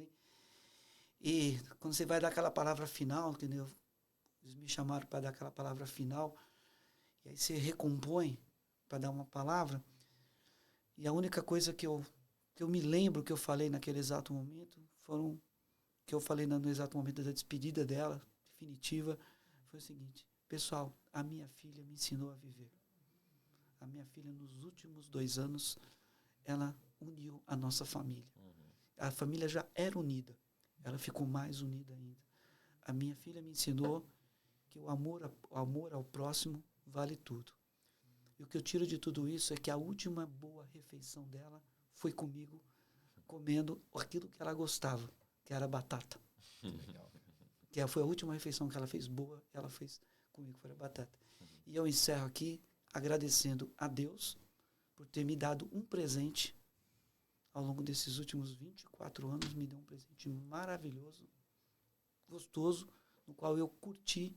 S3: E quando você vai dar aquela palavra final, entendeu? Eles me chamaram para dar aquela palavra final, e aí você recompõe para dar uma palavra, e a única coisa que eu me lembro que eu falei naquele exato momento, que eu falei no exato momento da despedida dela, definitiva, foi o seguinte, pessoal, a minha filha me ensinou a viver. A minha filha, nos últimos 2 anos, ela uniu a nossa família. A família já era unida, ela ficou mais unida ainda. A minha filha me ensinou que o amor ao próximo vale tudo. E o que eu tiro de tudo isso é que a última boa refeição dela foi comigo, comendo aquilo que ela gostava, que era batata.
S1: Legal.
S3: Que foi a última refeição que ela fez boa, ela fez comigo, foi a batata. E eu encerro aqui agradecendo a Deus por ter me dado um presente ao longo desses últimos 24 anos, me deu um presente maravilhoso, gostoso, no qual eu curti.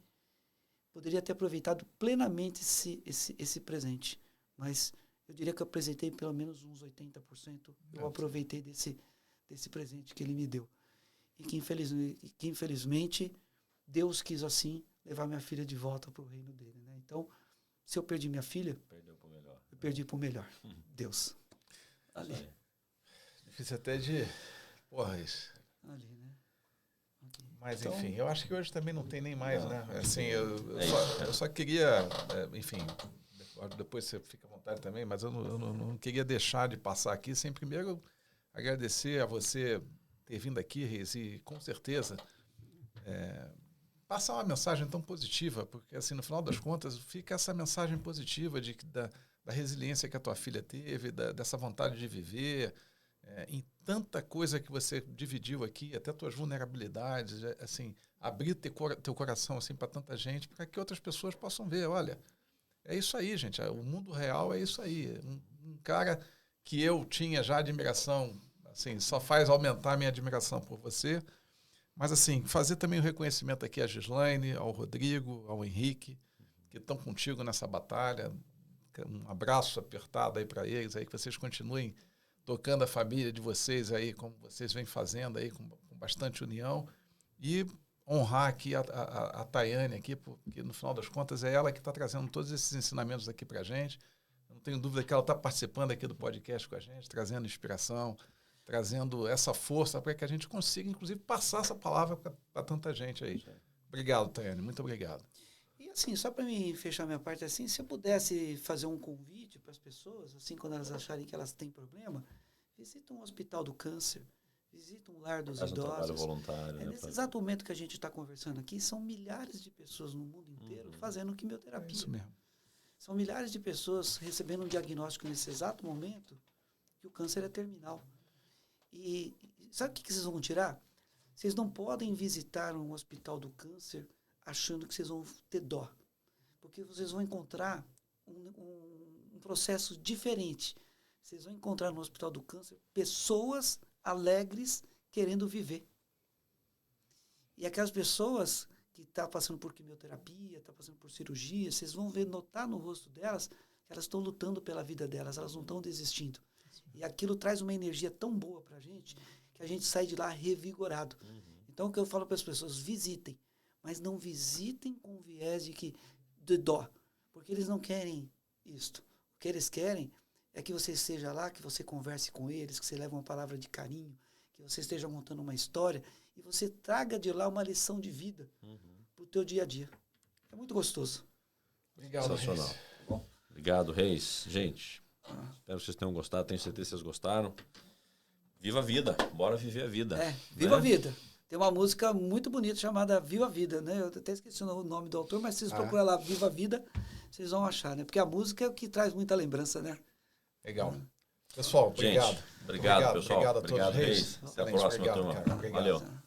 S3: Poderia ter aproveitado plenamente esse presente, mas eu diria que eu apresentei pelo menos uns 80%. Eu aproveitei desse presente que ele me deu. E que infelizmente Deus quis assim levar minha filha de volta para o reino dele. Né? Então, se eu perdi minha filha,
S2: Perdeu pro melhor.
S3: eu perdi para o melhor. Deus. Ali.
S1: Difícil até de... Porra, isso.
S3: Ali, né? Okay.
S1: Mas,
S3: Então,
S1: enfim, eu acho que hoje também não tem nem mais,
S2: Não,
S1: né? Assim, eu só queria, enfim, depois você fica à vontade também, mas eu não queria deixar de passar aqui sem primeiro agradecer a você ter vindo aqui, Reis, e com certeza passar uma mensagem tão positiva, porque assim, no final das contas, fica essa mensagem positiva da resiliência que a tua filha teve, dessa vontade de viver, em tanta coisa que você dividiu aqui, até tuas vulnerabilidades, assim, abrir teu coração assim, para tanta gente, para que outras pessoas possam ver, olha, é isso aí, gente, o mundo real é isso aí. Um cara que eu tinha já admiração, assim, só faz aumentar a minha admiração por você, mas assim, fazer também o reconhecimento aqui à Gislaine, ao Rodrigo, ao Henrique, que estão contigo nessa batalha, um abraço apertado aí para eles, aí que vocês continuem tocando a família de vocês aí, como vocês vêm fazendo aí, com bastante união, e honrar aqui a Tayane aqui, porque no final das contas é ela que está trazendo todos esses ensinamentos aqui para a gente. Eu não tenho dúvida que ela está participando aqui do podcast com a gente, trazendo inspiração, trazendo essa força para que a gente consiga, inclusive, passar essa palavra para tanta gente aí. Obrigado, Tayane, muito obrigado.
S3: E assim, só para mim fechar minha parte assim, se eu pudesse fazer um convite para as pessoas, assim, quando elas acharem que elas têm problema, visita um hospital do câncer, visita um lar dos idosos.
S2: Trabalho voluntário, né?
S3: Nesse exato momento que a gente está conversando aqui, são milhares de pessoas no mundo inteiro fazendo quimioterapia.
S1: É isso mesmo.
S3: São milhares de pessoas recebendo um diagnóstico nesse exato momento que o câncer é terminal. E sabe o que vocês vão tirar? Vocês não podem visitar um hospital do câncer achando que vocês vão ter dó. Porque vocês vão encontrar um processo diferente. Vocês vão encontrar no hospital do câncer pessoas alegres querendo viver. E aquelas pessoas que estão passando por quimioterapia, estão passando por cirurgia, vocês vão notar no rosto delas que elas estão lutando pela vida delas, elas não estão desistindo. E aquilo traz uma energia tão boa para a gente que a gente sai de lá revigorado. Então, o que eu falo para as pessoas, visitem, mas não visitem com viés de dó, porque eles não querem isto. O que eles querem é que você esteja lá, que você converse com eles, que você leve uma palavra de carinho, que você esteja montando uma história e você traga de lá uma lição de vida para o teu dia a dia. É muito gostoso.
S1: Obrigado,
S2: sensacional.
S1: Reis.
S2: Bom, obrigado, Reis. Gente, espero que vocês tenham gostado, tenho certeza que vocês gostaram. Viva a vida, bora viver a vida.
S3: Viva a vida. Tem uma música muito bonita chamada Viva a Vida, né? Eu até esqueci o nome do autor, mas se vocês procuram lá Viva a Vida, vocês vão achar, né? Porque a música é o que traz muita lembrança, né?
S1: Legal. Pessoal, obrigado.
S2: Gente, obrigado, pessoal.
S1: Obrigado a todos.
S2: Reis. Até a próxima, turma.
S1: Cara. Obrigado.
S2: Valeu.